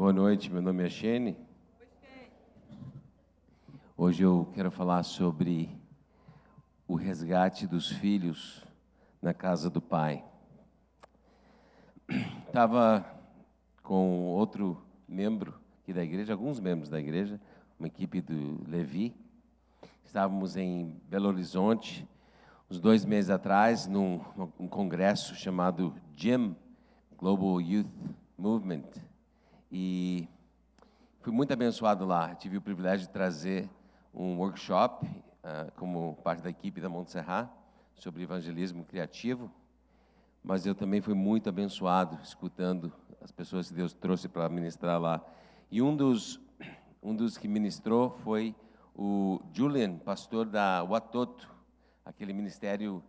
Boa noite, meu nome é Shane. Hoje eu quero falar sobre o resgate dos filhos na casa do Pai. Estava com outro membro aqui da igreja, alguns membros da igreja, uma equipe do Levi. Estávamos em Belo Horizonte, uns 2 meses atrás, num congresso chamado GYM, Global Youth Movement. E fui muito abençoado lá. Tive o privilégio de trazer um workshop como parte da equipe da Montserrat sobre evangelismo criativo, mas eu também fui muito abençoado escutando as pessoas que Deus trouxe para ministrar lá. E um dos que ministrou foi o Julian, pastor da Watoto, aquele ministério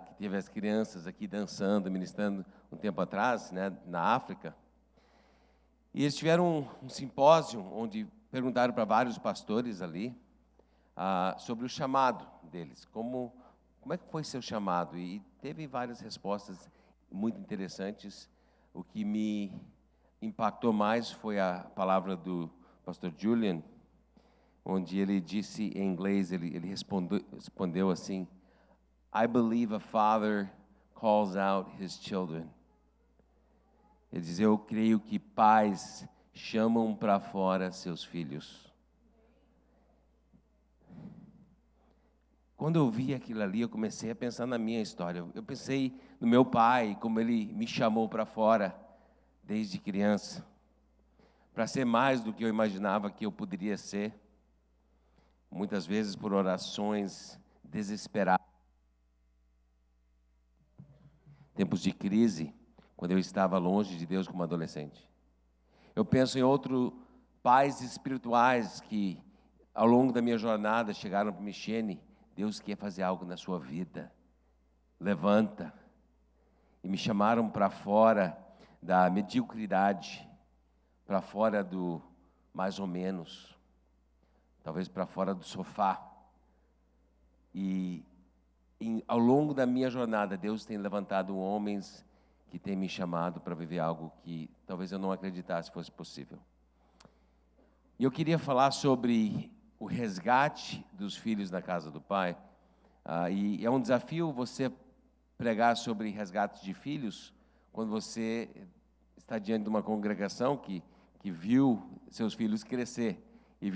que teve as crianças aqui dançando, ministrando um tempo atrás, né, na África. E eles tiveram um simpósio onde perguntaram para vários pastores ali sobre o chamado deles, como é que foi seu chamado? E teve várias respostas muito interessantes. O que me impactou mais foi a palavra do pastor Julian, onde ele disse em inglês, ele respondeu assim: I believe a father calls out his children. Ele diz: eu creio que pais chamam para fora seus filhos. Quando eu vi aquilo ali, eu comecei a pensar na minha história. Eu pensei no meu pai, como ele me chamou para fora desde criança, para ser mais do que eu imaginava que eu poderia ser. Muitas vezes por orações desesperadas. Tempos de crise, quando eu estava longe de Deus como adolescente. Eu penso em outros pais espirituais que, ao longo da minha jornada, chegaram para Michene: Deus quer fazer algo na sua vida, levanta. E me chamaram para fora da mediocridade, para fora do mais ou menos, talvez para fora do sofá. E ao longo da minha jornada, Deus tem levantado homens que têm me chamado para viver algo que talvez eu não acreditasse fosse possível. E eu queria falar sobre o resgate dos filhos na casa do Pai. E é um desafio você pregar sobre resgate de filhos quando você está diante de uma congregação que viu seus filhos crescer. E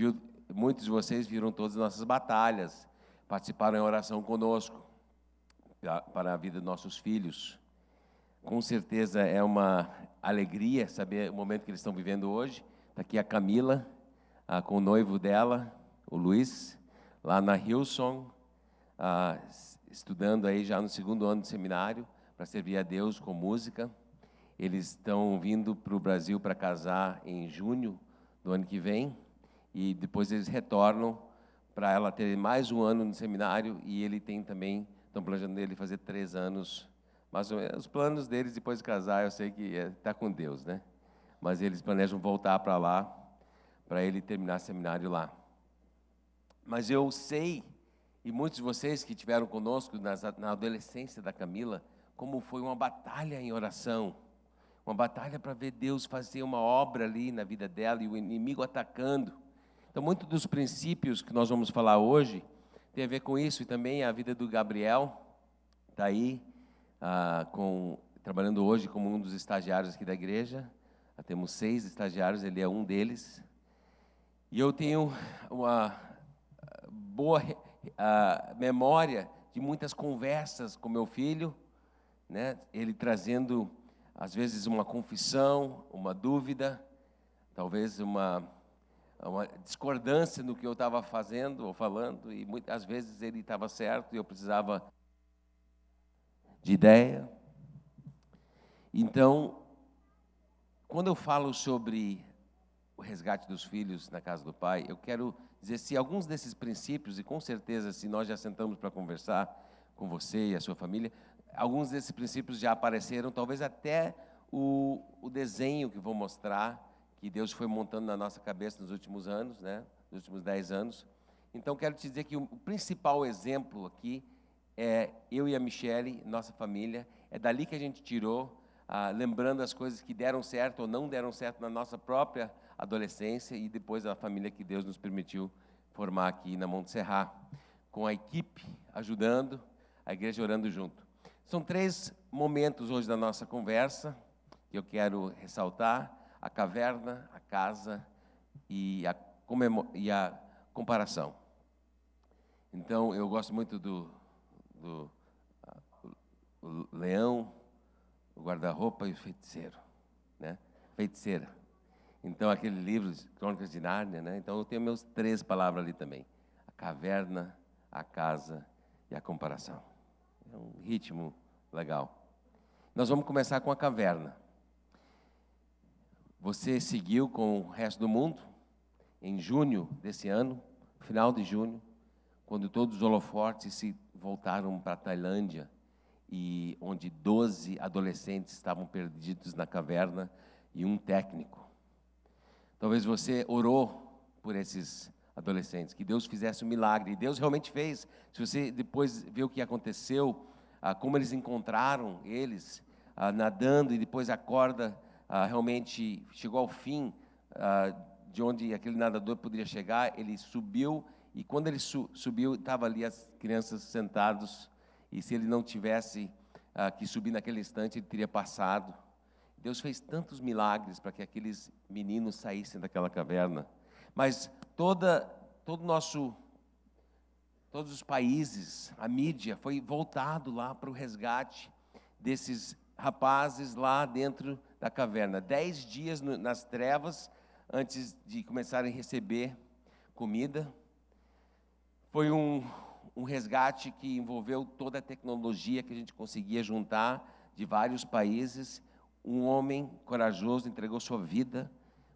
muitos de vocês viram todas as nossas batalhas, participaram em oração conosco para a vida dos nossos filhos. Com certeza é uma alegria saber o momento que eles estão vivendo hoje. Está aqui a Camila, com o noivo dela, o Luiz, lá na Hillsong, estudando aí já no 2º ano de seminário, para servir a Deus com música. Eles estão vindo para o Brasil para casar em junho do ano que vem, e depois eles retornam para ela ter mais um ano no seminário, e ele tem também, estão planejando ele fazer 3 anos. Mas os planos deles depois de casar, eu sei que está com Deus, né? Mas eles planejam voltar para lá, para ele terminar seminário lá. Mas eu sei, e muitos de vocês que estiveram conosco na adolescência da Camila, como foi uma batalha em oração, uma batalha para ver Deus fazer uma obra ali na vida dela e o inimigo atacando. Então, muitos dos princípios que nós vamos falar hoje tem a ver com isso, e também a vida do Gabriel está aí, trabalhando hoje como um dos estagiários aqui da igreja. Temos 6 estagiários, ele é um deles. E eu tenho uma boa memória de muitas conversas com meu filho, né? Ele trazendo, às vezes, uma confissão, uma dúvida, talvez uma discordância no que eu estava fazendo ou falando, e muitas vezes ele estava certo e eu precisava de ideia. Então, quando eu falo sobre o resgate dos filhos na casa do Pai, eu quero dizer se alguns desses princípios, e com certeza se nós já sentamos para conversar com você e a sua família, alguns desses princípios já apareceram, talvez até o desenho que vou mostrar, que Deus foi montando na nossa cabeça nos últimos anos, né? Nos últimos 10 anos. Então, quero te dizer que o principal exemplo aqui é eu e a Michele, nossa família. É dali que a gente tirou lembrando as coisas que deram certo ou não deram certo na nossa própria adolescência e depois a família que Deus nos permitiu formar aqui na Monte Serra, com a equipe ajudando, a igreja orando junto. São 3 momentos hoje da nossa conversa que eu quero ressaltar: a caverna, a casa e a comparação. Então, eu gosto muito do leão, o guarda-roupa e o feiticeiro, né? Feiticeira. Então, aquele livro, Crônicas de Nárnia, né? Então, eu tenho meus 3 palavras ali também: a caverna, a casa e a comparação. É um ritmo legal. Nós vamos começar com a caverna. Você seguiu com o resto do mundo em junho desse ano, final de junho, quando todos os holofotes se voltaram para a Tailândia, e onde 12 adolescentes estavam perdidos na caverna e um técnico. Talvez você orou por esses adolescentes, que Deus fizesse um milagre, e Deus realmente fez. Se você depois vê o que aconteceu, como eles encontraram eles, nadando, e depois a corda realmente chegou ao fim, de onde aquele nadador poderia chegar, ele subiu, e quando ele subiu, estava ali as crianças sentados, e se ele não tivesse que subir naquele instante, ele teria passado. Deus fez tantos milagres para que aqueles meninos saíssem daquela caverna. Mas todos os países, a mídia, foi voltado lá para o resgate desses rapazes lá dentro da caverna. 10 dias nas trevas, antes de começarem a receber comida. Foi um resgate que envolveu toda a tecnologia que a gente conseguia juntar de vários países. Um homem corajoso entregou sua vida,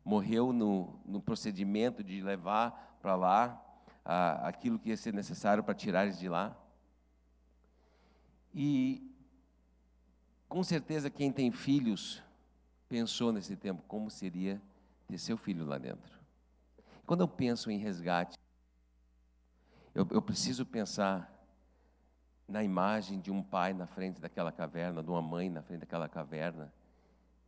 morreu no procedimento de levar para lá aquilo que ia ser necessário para tirar eles de lá. E, com certeza, quem tem filhos pensou nesse tempo como seria ter seu filho lá dentro. Quando eu penso em resgate, eu preciso pensar na imagem de um pai na frente daquela caverna, de uma mãe na frente daquela caverna.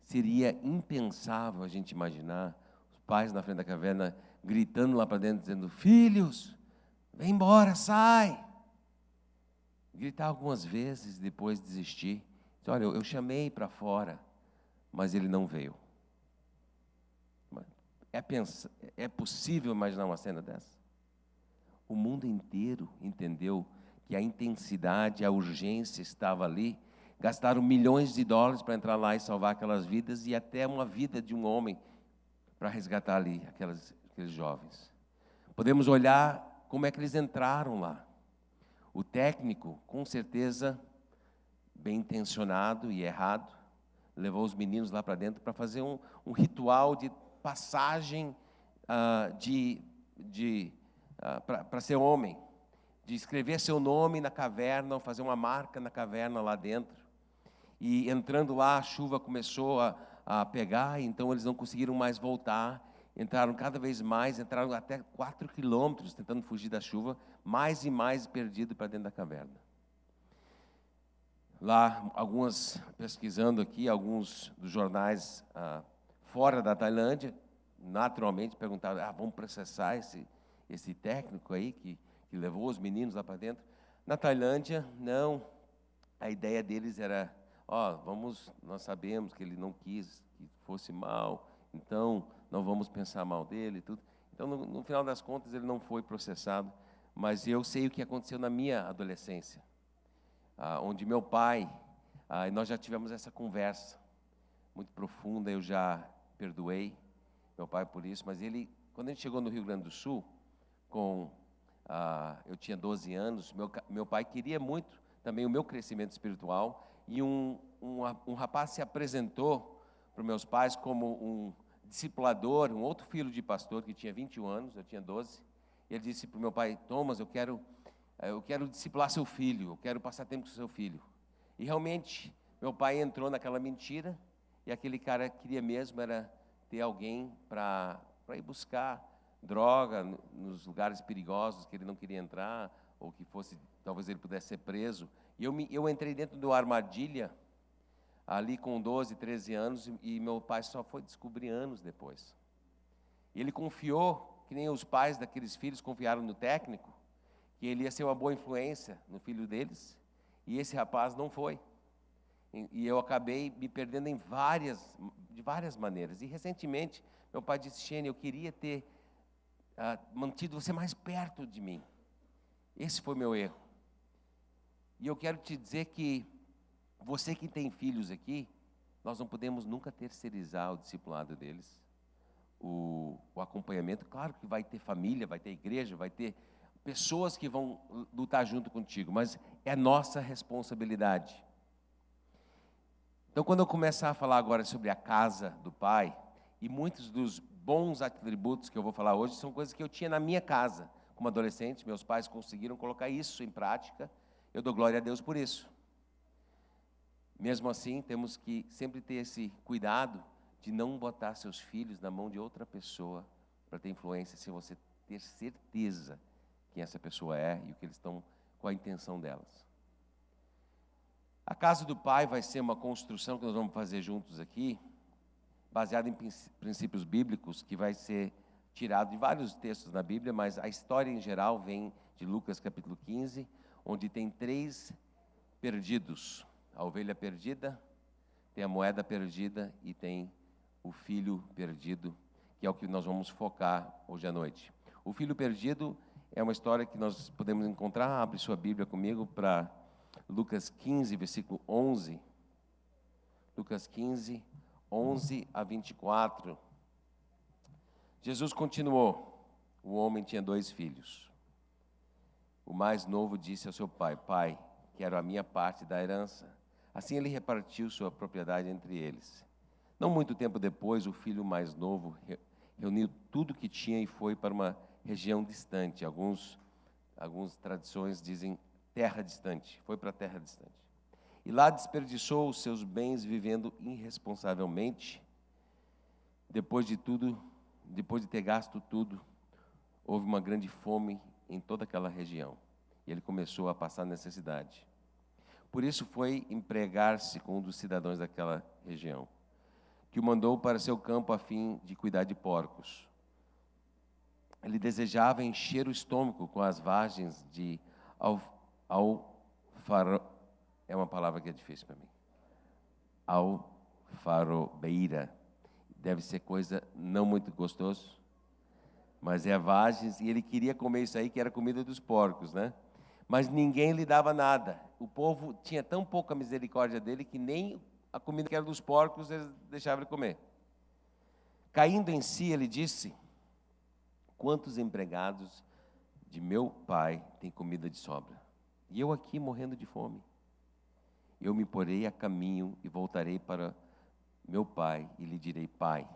Seria impensável a gente imaginar os pais na frente da caverna gritando lá para dentro, dizendo: filhos, vem embora, sai. Gritar algumas vezes, depois desistir. Olha, eu chamei para fora, mas ele não veio. É possível imaginar uma cena dessa? O mundo inteiro entendeu que a intensidade, a urgência estava ali. Gastaram milhões de dólares para entrar lá e salvar aquelas vidas, e até uma vida de um homem para resgatar ali aqueles jovens. Podemos olhar como é que eles entraram lá. O técnico, com certeza, bem intencionado e errado, levou os meninos lá para dentro para fazer um ritual de passagem para ser homem, de escrever seu nome na caverna, ou fazer uma marca na caverna lá dentro. E entrando lá, a chuva começou a pegar, então eles não conseguiram mais voltar. Entraram cada vez mais, entraram até 4 quilômetros tentando fugir da chuva, mais e mais perdido para dentro da caverna. Lá, pesquisando aqui, alguns dos jornais fora da Tailândia, naturalmente perguntaram: vamos processar esse técnico aí que levou os meninos lá para dentro? Na Tailândia, não. A ideia deles era: nós sabemos que ele não quis que fosse mal, então não vamos pensar mal dele e tudo. Então, no final das contas, ele não foi processado, mas eu sei o que aconteceu na minha adolescência, onde meu pai, nós já tivemos essa conversa muito profunda. Eu já perdoei meu pai por isso, mas quando a gente chegou no Rio Grande do Sul, eu tinha 12 anos, meu pai queria muito também o meu crescimento espiritual, e um rapaz se apresentou para os meus pais como um discipulador, um outro filho de pastor que tinha 21 anos, eu tinha 12, e ele disse para o meu pai: Thomas, eu quero discipular seu filho, eu quero passar tempo com seu filho. E realmente, meu pai entrou naquela mentira, e aquele cara queria mesmo era ter alguém para ir buscar droga nos lugares perigosos que ele não queria entrar, ou que talvez ele pudesse ser preso. E eu entrei dentro de uma armadilha ali com 12, 13 anos, e meu pai só foi descobrir anos depois. E ele confiou, que nem os pais daqueles filhos confiaram no técnico, que ele ia ser uma boa influência no filho deles, e esse rapaz não foi. E eu acabei me perdendo de várias maneiras. E recentemente, meu pai disse: Shane, eu queria ter mantido você mais perto de mim. Esse foi meu erro. E eu quero te dizer que você que tem filhos aqui, nós não podemos nunca terceirizar o discipulado deles, o acompanhamento. Claro que vai ter família, vai ter igreja, vai ter pessoas que vão lutar junto contigo, mas é nossa responsabilidade. Então, quando eu começar a falar agora sobre a casa do Pai, e muitos dos bons atributos que eu vou falar hoje são coisas que eu tinha na minha casa. Como adolescente, meus pais conseguiram colocar isso em prática, eu dou glória a Deus por isso. Mesmo assim, temos que sempre ter esse cuidado de não botar seus filhos na mão de outra pessoa para ter influência, sem você ter certeza quem essa pessoa é e o que eles estão, qual a intenção delas. A casa do Pai vai ser uma construção que nós vamos fazer juntos aqui, baseada em princípios bíblicos, que vai ser tirado de vários textos na Bíblia, mas a história em geral vem de Lucas capítulo 15, onde tem 3 perdidos: a ovelha perdida, tem a moeda perdida e tem o filho perdido, que é o que nós vamos focar hoje à noite. O filho perdido é uma história que nós podemos encontrar. Abre sua Bíblia comigo para Lucas 15, versículo 11. Lucas 15, 11 a 24. Jesus continuou: o homem tinha 2 filhos. O mais novo disse ao seu pai: Pai, quero a minha parte da herança. Assim ele repartiu sua propriedade entre eles. Não muito tempo depois, o filho mais novo reuniu tudo que tinha e foi para uma região distante. Algumas tradições dizem terra distante. Foi para a terra distante. E lá desperdiçou os seus bens vivendo irresponsavelmente. Depois de ter gasto tudo, houve uma grande fome em toda aquela região. E ele começou a passar necessidade. Por isso foi empregar-se com um dos cidadãos daquela região, que o mandou para seu campo a fim de cuidar de porcos. Ele desejava encher o estômago com as vagens de é uma palavra que é difícil para mim. Alfarobeira. Deve ser coisa não muito gostoso, mas é vagens, e ele queria comer isso aí, que era comida dos porcos, né? Mas ninguém lhe dava nada. O povo tinha tão pouca misericórdia dele que nem a comida que era dos porcos eles deixavam ele comer. Caindo em si, ele disse: quantos empregados de meu pai têm comida de sobra? E eu aqui morrendo de fome. Eu me porei a caminho e voltarei para meu pai e lhe direi: Pai,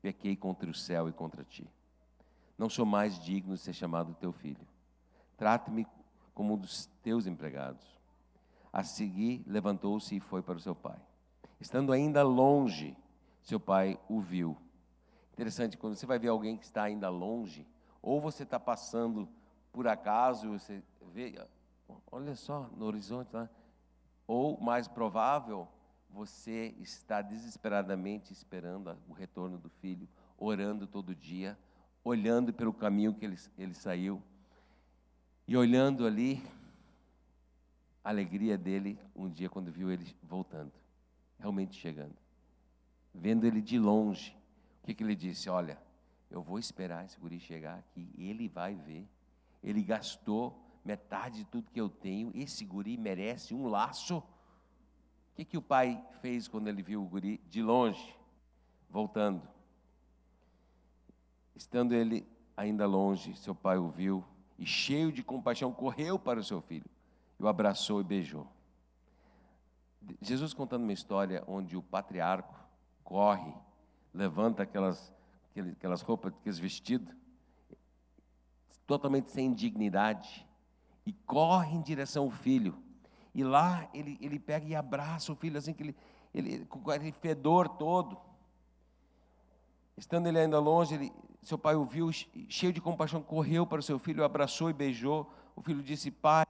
pequei contra o céu e contra ti. Não sou mais digno de ser chamado teu filho. Trate-me como um dos teus empregados. A seguir, levantou-se e foi para o seu pai. Estando ainda longe, seu pai o viu. Interessante, quando você vai ver alguém que está ainda longe, ou você está passando por acaso, você vê, olha só, no horizonte lá, ou, mais provável, você está desesperadamente esperando o retorno do filho, orando todo dia, olhando pelo caminho que ele saiu, e olhando ali a alegria dele um dia quando viu ele voltando, realmente chegando. Vendo ele de longe, o que ele disse? Olha, eu vou esperar esse guri chegar aqui, ele vai ver. Ele gastou metade de tudo que eu tenho, esse guri merece um laço. O que o pai fez quando ele viu o guri de longe, voltando? Estando ele ainda longe, seu pai o viu e, cheio de compaixão, correu para o seu filho, e o abraçou e beijou. Jesus contando uma história onde o patriarca corre, levanta aquelas roupas, aqueles vestidos, totalmente sem dignidade, e corre em direção ao filho. E lá ele pega e abraça o filho, assim, com aquele fedor todo. Estando ele ainda longe, seu pai o viu, cheio de compaixão, correu para o seu filho, o abraçou e beijou. O filho disse: Pai,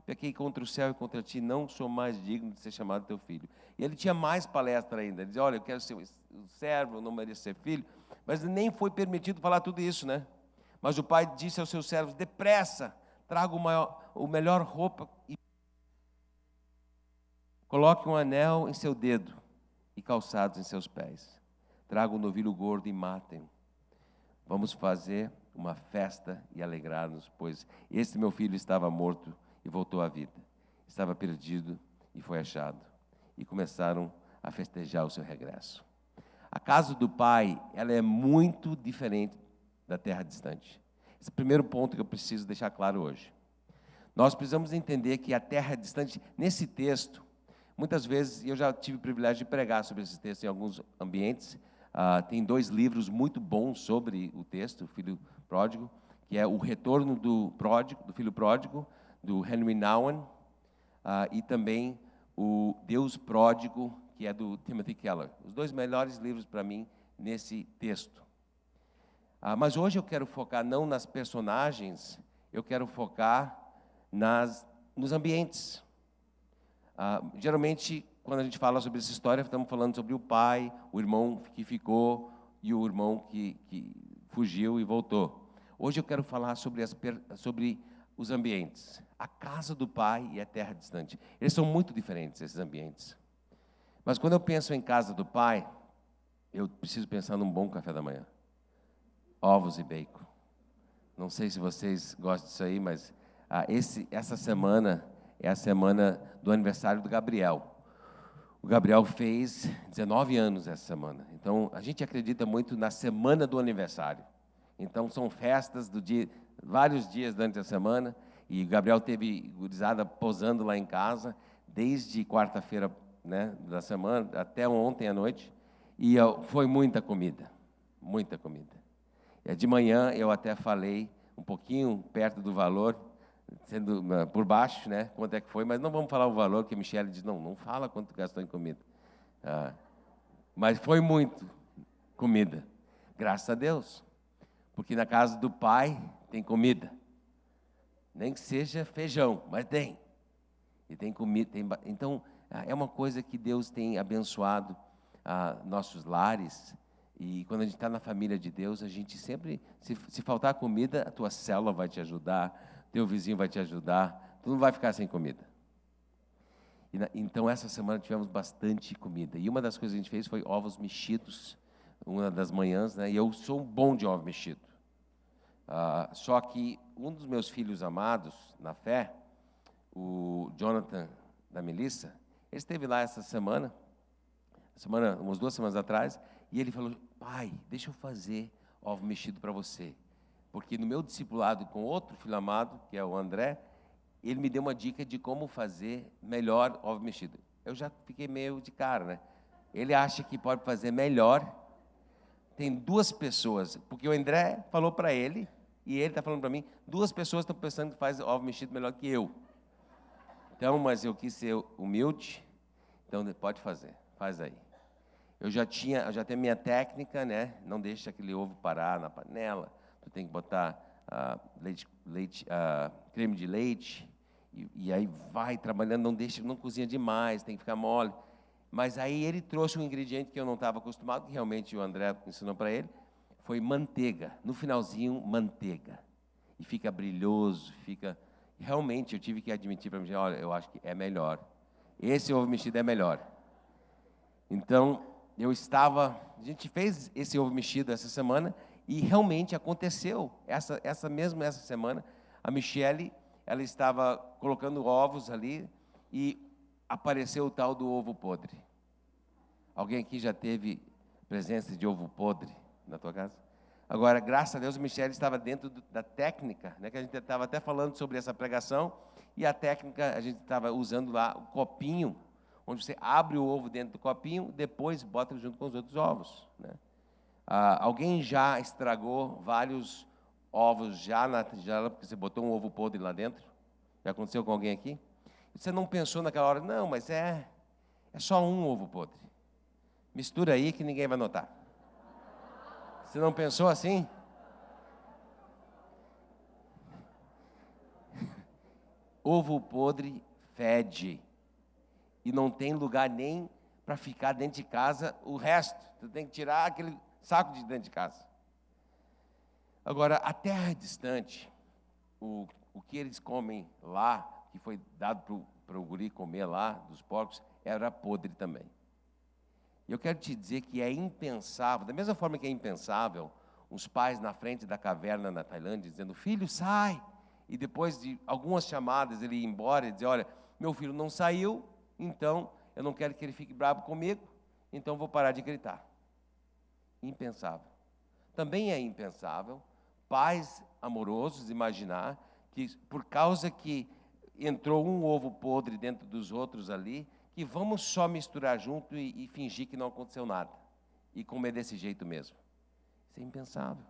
pequei contra o céu e contra ti, não sou mais digno de ser chamado teu filho. E ele tinha mais palestra ainda, ele dizia, olha, eu quero ser um servo, eu não mereço ser filho, mas nem foi permitido falar tudo isso, né? Mas o pai disse aos seus servos, depressa, traga o melhor roupa e coloque um anel em seu dedo e calçados em seus pés. Traga um novilho gordo e matem-o. Vamos fazer uma festa e alegrar-nos, pois este meu filho estava morto e voltou à vida. Estava perdido e foi achado. E começaram a festejar o seu regresso. A casa do pai, ela é muito diferente da terra distante. Esse é o primeiro ponto que eu preciso deixar claro hoje. Nós precisamos entender que a terra distante, nesse texto, muitas vezes, eu já tive o privilégio de pregar sobre esse texto em alguns ambientes. Tem 2 livros muito bons sobre o texto, o Filho Pródigo, que é O Retorno do Filho Pródigo, do Henry Nouwen, e também o Deus Pródigo, que é do Timothy Keller. Os 2 melhores livros para mim nesse texto. Mas hoje eu quero focar não nas personagens, eu quero focar nos ambientes. Geralmente, quando a gente fala sobre essa história, estamos falando sobre o pai, o irmão que ficou e o irmão que fugiu e voltou. Hoje eu quero falar sobre os ambientes. A casa do pai e a terra distante. Eles são muito diferentes, esses ambientes. Mas quando eu penso em casa do pai, eu preciso pensar num bom café da manhã. Ovos e bacon. Não sei se vocês gostam disso aí, mas essa semana é a semana do aniversário do Gabriel. O Gabriel fez 19 anos essa semana. Então, a gente acredita muito na semana do aniversário. Então, são festas vários dias durante a semana. E o Gabriel teve gurizada posando lá em casa, desde quarta-feira, né, da semana até ontem à noite. E foi muita comida, muita comida. De manhã eu até falei um pouquinho perto do valor, sendo por baixo, né, quanto é que foi, mas não vamos falar o valor, que a Michelle diz, não fala quanto gastou em comida. Mas foi muito comida, graças a Deus, porque na casa do pai tem comida, nem que seja feijão, mas tem. E tem comida, então é uma coisa que Deus tem abençoado nossos lares. E quando a gente está na família de Deus, a gente sempre, se faltar comida, a tua célula vai te ajudar, teu vizinho vai te ajudar, tu não vai ficar sem comida. Então, essa semana tivemos bastante comida. E uma das coisas que a gente fez foi ovos mexidos, uma das manhãs, né? E eu sou um bom de ovo mexido. Só que um dos meus filhos amados, na fé, o Jonathan da Melissa, ele esteve lá essa semana, umas 2 semanas atrás, e ele falou, pai, deixa eu fazer ovo mexido para você. Porque no meu discipulado com outro filho amado, que é o André, ele me deu uma dica de como fazer melhor ovo mexido. Eu já fiquei meio de cara, né? Ele acha que pode fazer melhor. Tem 2 pessoas, porque o André falou para ele, e ele está falando para mim, 2 pessoas estão pensando que faz ovo mexido melhor que eu. Então, mas eu quis ser humilde, então pode fazer, faz aí. Eu já tenho a minha técnica, né? Não deixa aquele ovo parar na panela. Tu tem que botar creme de leite e aí vai trabalhando, não cozinha demais, tem que ficar mole. Mas aí ele trouxe um ingrediente que eu não estava acostumado, que realmente o André ensinou para ele, foi manteiga. No finalzinho, manteiga. E fica brilhoso, Realmente eu tive que admitir para mim, olha, eu acho que é melhor. Esse ovo mexido é melhor. Então, a gente fez esse ovo mexido essa semana e realmente aconteceu. Essa semana, a Michelle, ela estava colocando ovos ali e apareceu o tal do ovo podre. Alguém aqui já teve presença de ovo podre na tua casa? Agora, graças a Deus, a Michelle estava dentro da técnica, né, que a gente estava até falando sobre essa pregação, e a técnica, a gente estava usando lá o copinho, onde você abre o ovo dentro do copinho, depois bota junto com os outros ovos, né? Alguém já estragou vários ovos já na tigela, porque você botou um ovo podre lá dentro? Já aconteceu com alguém aqui? Você não pensou naquela hora, não, mas é só um ovo podre. Mistura aí que ninguém vai notar. Você não pensou assim? ovo podre fede. E não tem lugar nem para ficar dentro de casa o resto. Tu tem que tirar aquele saco de dentro de casa. Agora, a terra distante, o que eles comem lá, que foi dado para o guri comer lá, dos porcos, era podre também. E eu quero te dizer que é impensável, da mesma forma que é impensável, os pais na frente da caverna na Tailândia, dizendo, filho, sai! E depois de algumas chamadas, ele ia embora e dizer, olha, meu filho não saiu, então eu não quero que ele fique bravo comigo, então eu vou parar de gritar. Impensável. Também é impensável pais amorosos imaginar que por causa que entrou um ovo podre dentro dos outros ali, que vamos só misturar junto e fingir que não aconteceu nada. E comer desse jeito mesmo. Isso é impensável.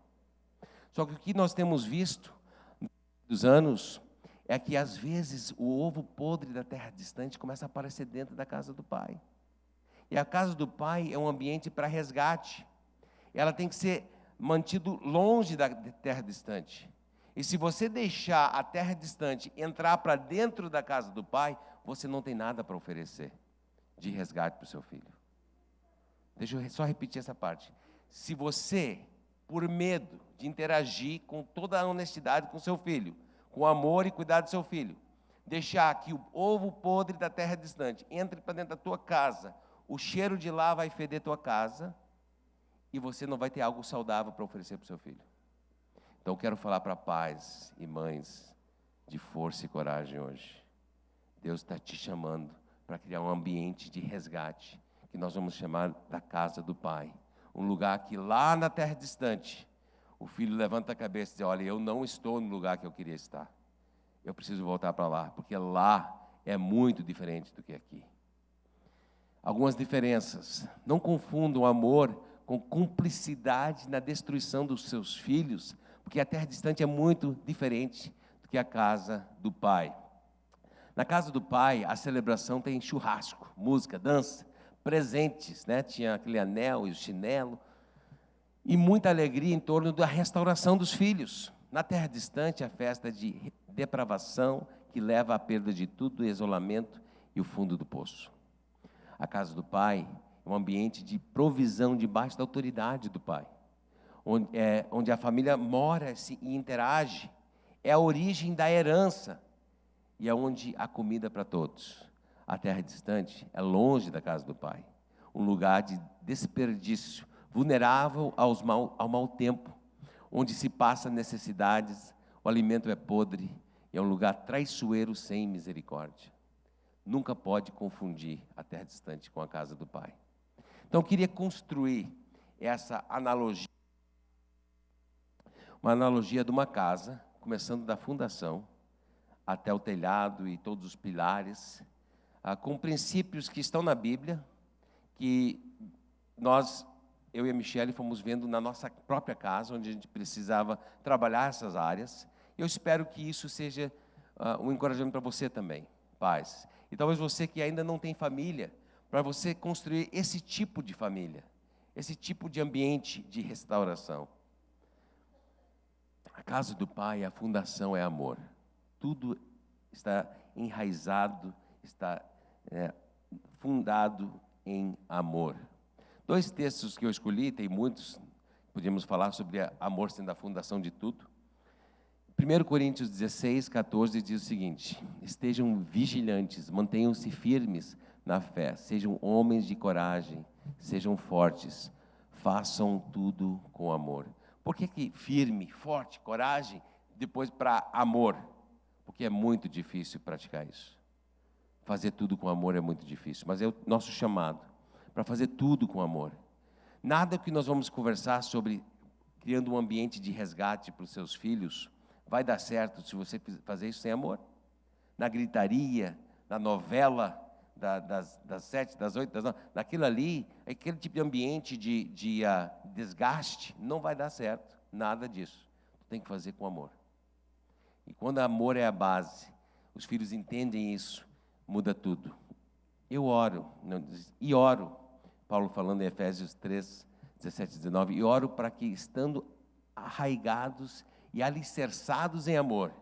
Só que o que nós temos visto nos anos é que às vezes o ovo podre da terra distante começa a aparecer dentro da casa do pai. E a casa do pai é um ambiente para resgate. Ela tem que ser mantido longe da terra distante. E se você deixar a terra distante entrar para dentro da casa do pai, você não tem nada para oferecer de resgate para o seu filho. Deixa eu só repetir essa parte. Se você, por medo de interagir com toda a honestidade com seu filho, com amor e cuidado do seu filho, deixar que o ovo podre da terra distante entre para dentro da tua casa, o cheiro de lá vai feder tua casa, e você não vai ter algo saudável para oferecer para o seu filho. Então eu quero falar para pais e mães de força e coragem hoje. Deus está te chamando para criar um ambiente de resgate, que nós vamos chamar da casa do Pai. Um lugar que lá na terra distante, o filho levanta a cabeça e diz, olha, eu não estou no lugar que eu queria estar. Eu preciso voltar para lá, porque lá é muito diferente do que aqui. Algumas diferenças. Não confundam amor com cumplicidade na destruição dos seus filhos, porque a terra distante é muito diferente do que a casa do pai. Na casa do pai, a celebração tem churrasco, música, dança, presentes, né? Tinha aquele anel e o chinelo, e muita alegria em torno da restauração dos filhos. Na terra distante, a festa de depravação, que leva à perda de tudo, o isolamento e o fundo do poço. A casa do pai é um ambiente de provisão debaixo da autoridade do pai, onde a família mora e interage, é a origem da herança, e é onde há comida para todos. A terra distante é longe da casa do pai, um lugar de desperdício, vulnerável ao mau tempo, onde se passa necessidades, o alimento é podre, e é um lugar traiçoeiro sem misericórdia. Nunca pode confundir a terra distante com a casa do pai. Então eu queria construir essa analogia, uma analogia de uma casa, começando da fundação, até o telhado e todos os pilares, com princípios que estão na Bíblia, que eu e a Michele, fomos vendo na nossa própria casa, onde a gente precisava trabalhar essas áreas. Eu espero que isso seja um encorajamento para você também, pais. E talvez você que ainda não tem família, para você construir esse tipo de família, esse tipo de ambiente de restauração. A casa do pai, a fundação é amor. Tudo está enraizado, está fundado em amor. Dois textos que eu escolhi, tem muitos, podíamos falar sobre amor sendo a fundação de tudo. 1 Coríntios 16, 14 diz o seguinte: estejam vigilantes, mantenham-se firmes na fé, sejam homens de coragem, sejam fortes, façam tudo com amor. Por que firme, forte, coragem, depois para amor? Porque é muito difícil praticar isso. Fazer tudo com amor é muito difícil, mas é o nosso chamado, para fazer tudo com amor. Nada que nós vamos conversar sobre criando um ambiente de resgate para os seus filhos vai dar certo se você fazer isso sem amor. Na gritaria, na novela das 7, das 8, das 9, naquilo ali, aquele tipo de ambiente de desgaste, não vai dar certo, nada disso. Tem que fazer com amor. E quando amor é a base, os filhos entendem isso, muda tudo. Eu oro, Paulo falando em Efésios 3, 17 e 19, e oro para que, estando arraigados e alicerçados em amor,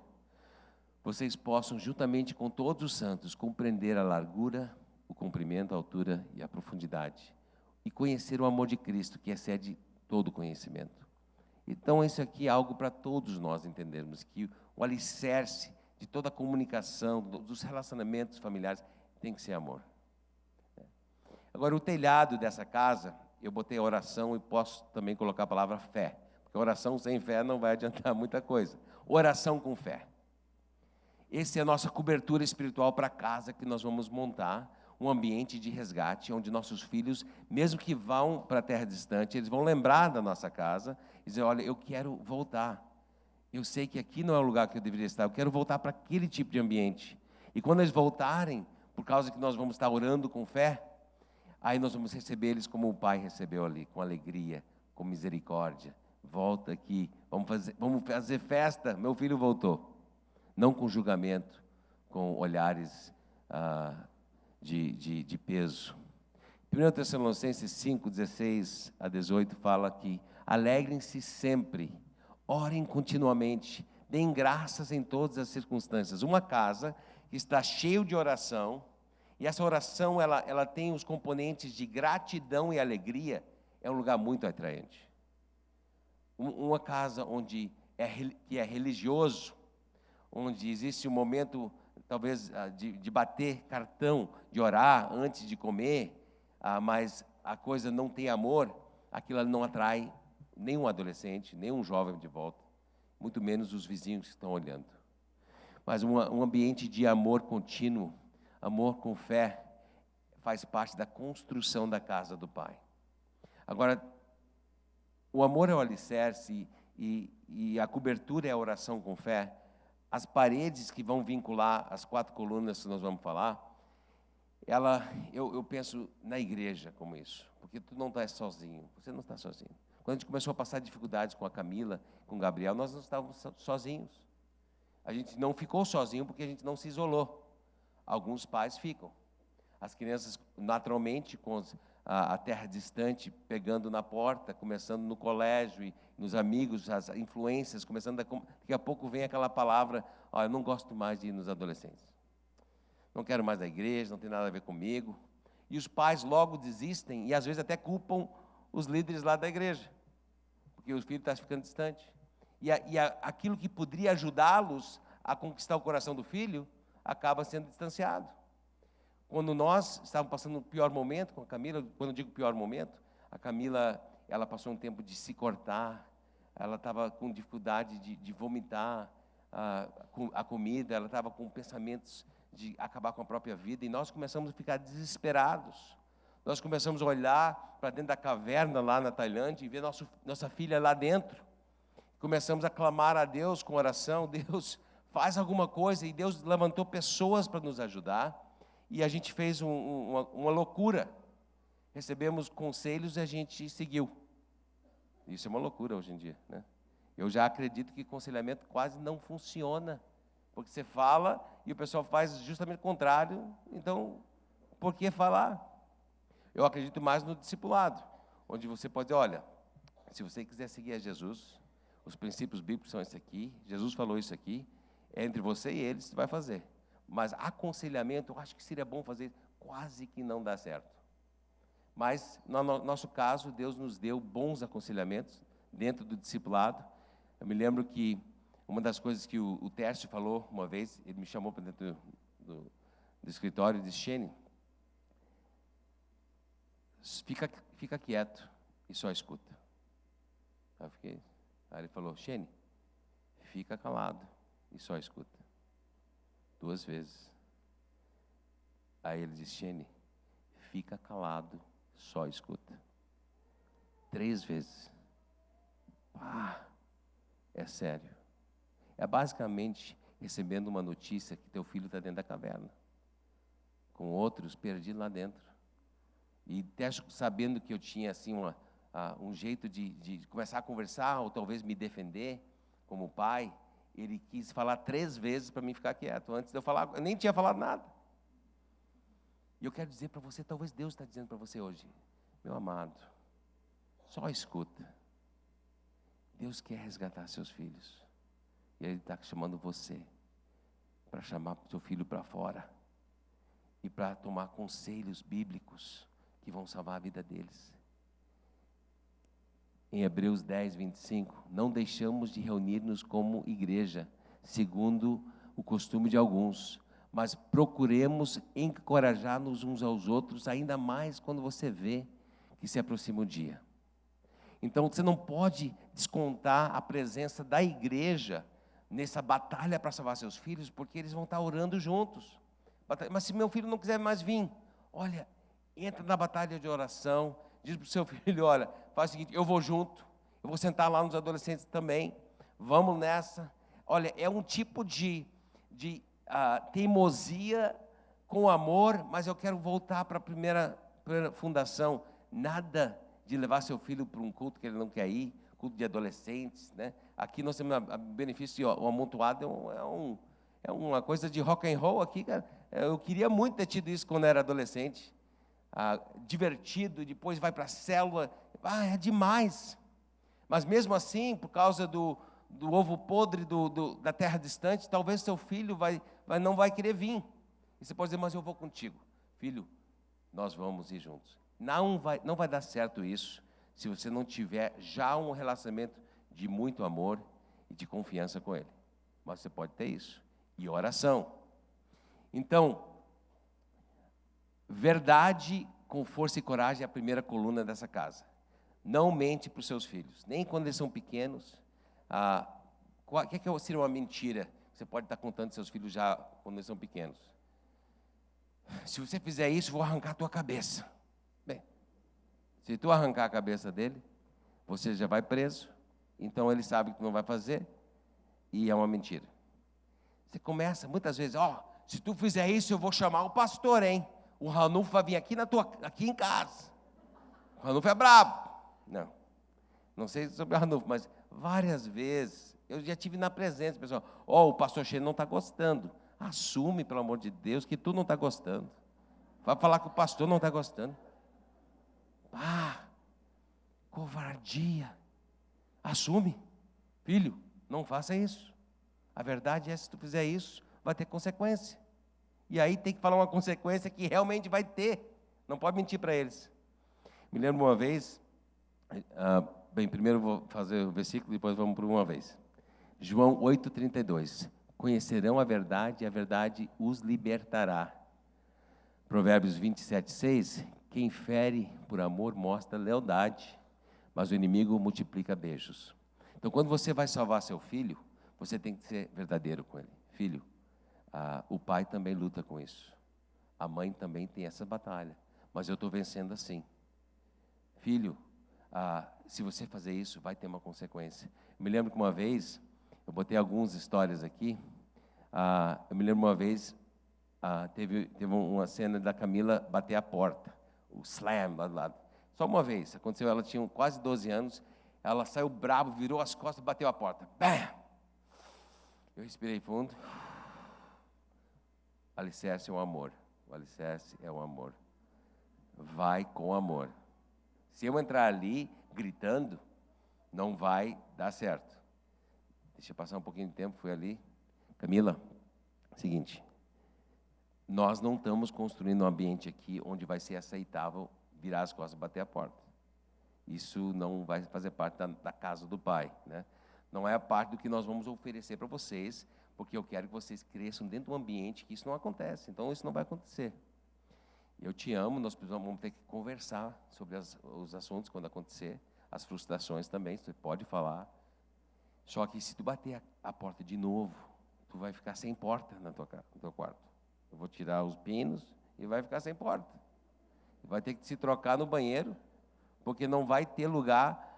vocês possam, juntamente com todos os santos, compreender a largura, o comprimento, a altura e a profundidade, e conhecer o amor de Cristo, que excede todo conhecimento. Então, isso aqui é algo para todos nós entendermos, que o alicerce de toda a comunicação, dos relacionamentos familiares, tem que ser amor. Agora, o telhado dessa casa, eu botei oração e posso também colocar a palavra fé, porque oração sem fé não vai adiantar muita coisa. Oração com fé. Essa é a nossa cobertura espiritual para a casa que nós vamos montar, um ambiente de resgate, onde nossos filhos, mesmo que vão para a terra distante, eles vão lembrar da nossa casa e dizer, olha, eu quero voltar. Eu sei que aqui não é o lugar que eu deveria estar, eu quero voltar para aquele tipo de ambiente. E quando eles voltarem, por causa que nós vamos estar orando com fé, aí nós vamos receber eles como o Pai recebeu ali, com alegria, com misericórdia. Volta aqui, vamos fazer festa, meu filho voltou. Não com julgamento, com olhares de peso. 1 Tessalonicenses 5, 16 a 18 fala que alegrem-se sempre, orem continuamente, deem graças em todas as circunstâncias. Uma casa que está cheia de oração, e essa oração ela tem os componentes de gratidão e alegria, é um lugar muito atraente. Uma casa onde que é religioso, onde existe um momento, talvez, de bater cartão, de orar antes de comer, mas a coisa não tem amor, aquilo não atrai nenhum adolescente, nenhum jovem de volta, muito menos os vizinhos que estão olhando. Mas um ambiente de amor contínuo, amor com fé, faz parte da construção da casa do Pai. Agora, o amor é o alicerce e a cobertura é a oração com fé. As paredes que vão vincular as 4 colunas que nós vamos falar, eu penso na igreja como isso, porque tu não estás sozinho, você não está sozinho. Quando a gente começou a passar dificuldades com a Camila, com o Gabriel, nós não estávamos sozinhos. A gente não ficou sozinho porque a gente não se isolou. Alguns pais ficam. As crianças, naturalmente, com a terra distante, pegando na porta, começando no colégio e nos amigos, as influências, começando daqui a pouco vem aquela palavra, eu não gosto mais de ir nos adolescentes. Não quero mais da igreja, não tem nada a ver comigo. E os pais logo desistem e às vezes até culpam os líderes lá da igreja, porque o filho está ficando distante. Aquilo que poderia ajudá-los a conquistar o coração do filho, acaba sendo distanciado. Quando nós estávamos passando o pior momento com a Camila, quando eu digo pior momento, a Camila, ela passou um tempo de se cortar, ela estava com dificuldade de vomitar a comida, ela estava com pensamentos de acabar com a própria vida, e nós começamos a ficar desesperados. Nós começamos a olhar para dentro da caverna lá na Tailândia e ver nossa filha lá dentro. Começamos a clamar a Deus com oração, Deus, faz alguma coisa, e Deus levantou pessoas para nos ajudar, e a gente fez uma loucura, recebemos conselhos e a gente seguiu. Isso é uma loucura hoje em dia, né? Eu já acredito que aconselhamento quase não funciona, porque você fala e o pessoal faz justamente o contrário, então, por que falar? Eu acredito mais no discipulado, onde você pode dizer, olha, se você quiser seguir a Jesus, os princípios bíblicos são esse aqui, Jesus falou isso aqui, é entre você e eles, você vai fazer. Mas aconselhamento, eu acho que seria bom fazer, quase que não dá certo. Mas, no nosso caso, Deus nos deu bons aconselhamentos dentro do discipulado. Eu me lembro que uma das coisas que o Tércio falou uma vez, ele me chamou para dentro do escritório e disse, Shane, fica quieto e só escuta. Aí ele falou, Shane, fica calado e só escuta. 2 vezes. Aí ele disse, Shane, fica calado, só escuta. 3 vezes. É sério. É basicamente recebendo uma notícia que teu filho está dentro da caverna, com outros perdidos lá dentro. E até sabendo que eu tinha assim um jeito de começar a conversar, ou talvez me defender como pai, ele quis falar 3 vezes para mim ficar quieto. Antes de eu falar, eu nem tinha falado nada. E eu quero dizer para você, talvez Deus está dizendo para você hoje, meu amado, só escuta. Deus quer resgatar seus filhos. E Ele está chamando você para chamar seu filho para fora e para tomar conselhos bíblicos que vão salvar a vida deles. Em Hebreus 10, 25, não deixamos de reunir-nos como igreja, segundo o costume de alguns, mas procuremos encorajar-nos uns aos outros, ainda mais quando você vê que se aproxima o dia. Então, você não pode descontar a presença da igreja nessa batalha para salvar seus filhos, porque eles vão estar orando juntos. Mas se meu filho não quiser mais vir, olha, entra na batalha de oração, diz para o seu filho, olha, faz o seguinte, eu vou junto, eu vou sentar lá nos adolescentes também, vamos nessa. Olha, é um tipo de teimosia com amor, mas eu quero voltar para a primeira fundação, nada de levar seu filho para um culto que ele não quer ir, culto de adolescentes, né? Aqui nós temos o benefício, o amontoado é uma coisa de rock and roll aqui, cara. Eu queria muito ter tido isso quando era adolescente, divertido, depois vai para a célula, é demais. Mas mesmo assim, por causa do ovo podre da terra distante, talvez seu filho não vai querer vir. E você pode dizer, mas eu vou contigo. Filho, nós vamos ir juntos. Não vai dar certo isso se você não tiver já um relacionamento de muito amor e de confiança com ele. Mas você pode ter isso. E oração. Então, verdade com força e coragem é a primeira coluna dessa casa. Não mente para os seus filhos, nem quando eles são pequenos. O que seria uma mentira que você pode estar contando para seus filhos já quando eles são pequenos? Se você fizer isso, vou arrancar a tua cabeça. Bem, se tu arrancar a cabeça dele, você já vai preso, então ele sabe que tu não vai fazer, e é uma mentira. Você começa, muitas vezes, se tu fizer isso, eu vou chamar o pastor, hein? O Ranulfo vai vir aqui em casa. O Ranulfo é brabo. Não sei sobre o Ranulfo, mas várias vezes, eu já tive na presença, pessoal, o pastor Cheio não está gostando. Assume, pelo amor de Deus, que tu não está gostando. Vai falar que o pastor não está gostando. Covardia. Assume. Filho, não faça isso. A verdade é, se tu fizer isso, vai ter consequência. E aí tem que falar uma consequência que realmente vai ter. Não pode mentir para eles. Me lembro uma vez, primeiro vou fazer o versículo, depois vamos por uma vez. João 8,32. Conhecerão a verdade e a verdade os libertará. Provérbios 27,6. Quem fere por amor mostra lealdade, mas o inimigo multiplica beijos. Então, quando você vai salvar seu filho, você tem que ser verdadeiro com ele. Filho, o pai também luta com isso. A mãe também tem essa batalha, mas eu estou vencendo assim. Filho, se você fazer isso, vai ter uma consequência. Eu me lembro que uma vez, eu botei algumas histórias aqui, eu me lembro uma vez, teve uma cena da Camila bater a porta, o slam lá do lado. Só uma vez, aconteceu, ela tinha quase 12 anos, ela saiu bravo, virou as costas, bateu a porta. Bam! Eu respirei fundo. O alicerce é o amor. O alicerce é o amor. Vai com amor. Se eu entrar ali gritando, não vai dar certo. Deixa eu passar um pouquinho de tempo, fui ali. Camila, seguinte, nós não estamos construindo um ambiente aqui onde vai ser aceitável virar as costas e bater a porta. Isso não vai fazer parte da casa do Pai, né? Não é a parte do que nós vamos oferecer para vocês, porque eu quero que vocês cresçam dentro de um ambiente que isso não acontece. Então, isso não vai acontecer. Eu te amo, nós vamos ter que conversar sobre os assuntos quando acontecer, as frustrações também, você pode falar. Só que se tu bater a porta de novo, tu vai ficar sem porta no teu quarto. Eu vou tirar os pinos e vai ficar sem porta. Vai ter que se trocar no banheiro, porque não vai ter lugar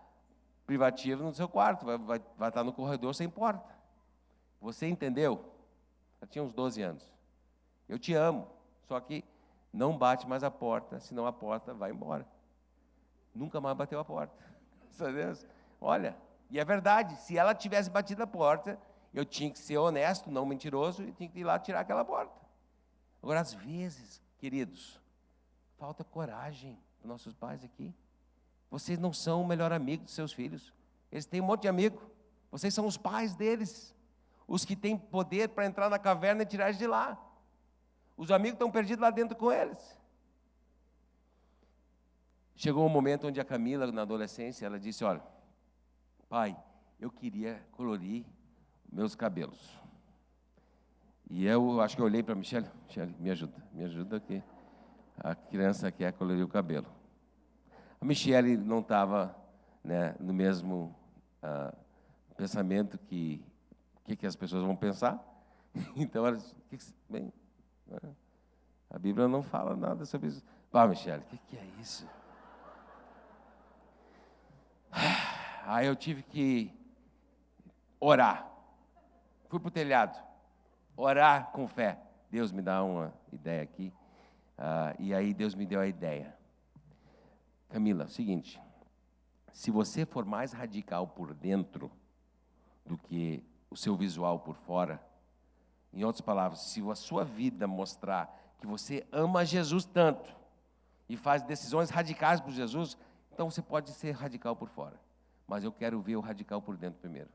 privativo no seu quarto, vai estar no corredor sem porta. Você entendeu? Eu tinha uns 12 anos. Eu te amo, só que não bate mais a porta, senão a porta vai embora. Nunca mais bateu a porta. Graças a Deus. Olha, e é verdade, se ela tivesse batido a porta, eu tinha que ser honesto, não mentiroso, e tinha que ir lá tirar aquela porta. Agora, às vezes, queridos, falta coragem para nossos pais aqui. Vocês não são o melhor amigo dos seus filhos. Eles têm um monte de amigo. Vocês são os pais deles. os que têm poder para entrar na caverna e tirar eles de lá. Os amigos estão perdidos lá dentro com eles. Chegou um momento onde a Camila, na adolescência, ela disse, olha, pai, eu queria colorir meus cabelos. E eu acho que eu olhei para a Michele, me ajuda aqui. A criança quer colorir o cabelo. A Michele não estava, né, no mesmo pensamento que as pessoas vão pensar. Então, ela disse, bem, a Bíblia não fala nada sobre isso. Michele, o que é isso? Aí eu tive que orar. Fui para o telhado, orar com fé. Deus me dá uma ideia aqui. E aí Deus me deu a ideia. Camila, é o seguinte, se você for mais radical por dentro do que o seu visual por fora, em outras palavras, se a sua vida mostrar que você ama Jesus tanto e faz decisões radicais por Jesus, então você pode ser radical por fora. Mas eu quero ver o radical por dentro primeiro.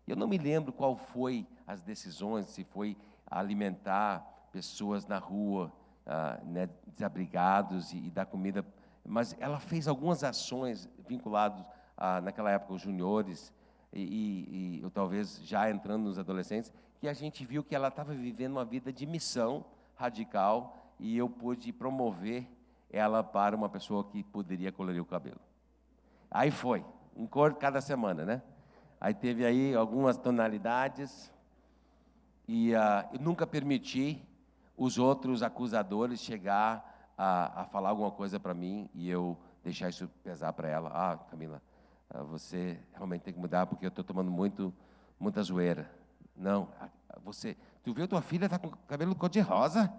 Eu não me lembro qual foi as decisões, se foi alimentar pessoas na rua, né, desabrigados e dar comida, mas ela fez algumas ações vinculadas naquela época os juniores e eu talvez já entrando nos adolescentes, que a gente viu que ela estava vivendo uma vida de missão radical e eu pude promover ela para uma pessoa que poderia colorir o cabelo. Aí foi, um cor cada semana, né? Aí teve aí algumas tonalidades e eu nunca permiti os outros acusadores chegar a falar alguma coisa para mim e eu deixar isso pesar para ela. Camila, você realmente tem que mudar porque eu estou tomando muita zoeira. Não, tu viu tua filha está com o cabelo cor-de-rosa?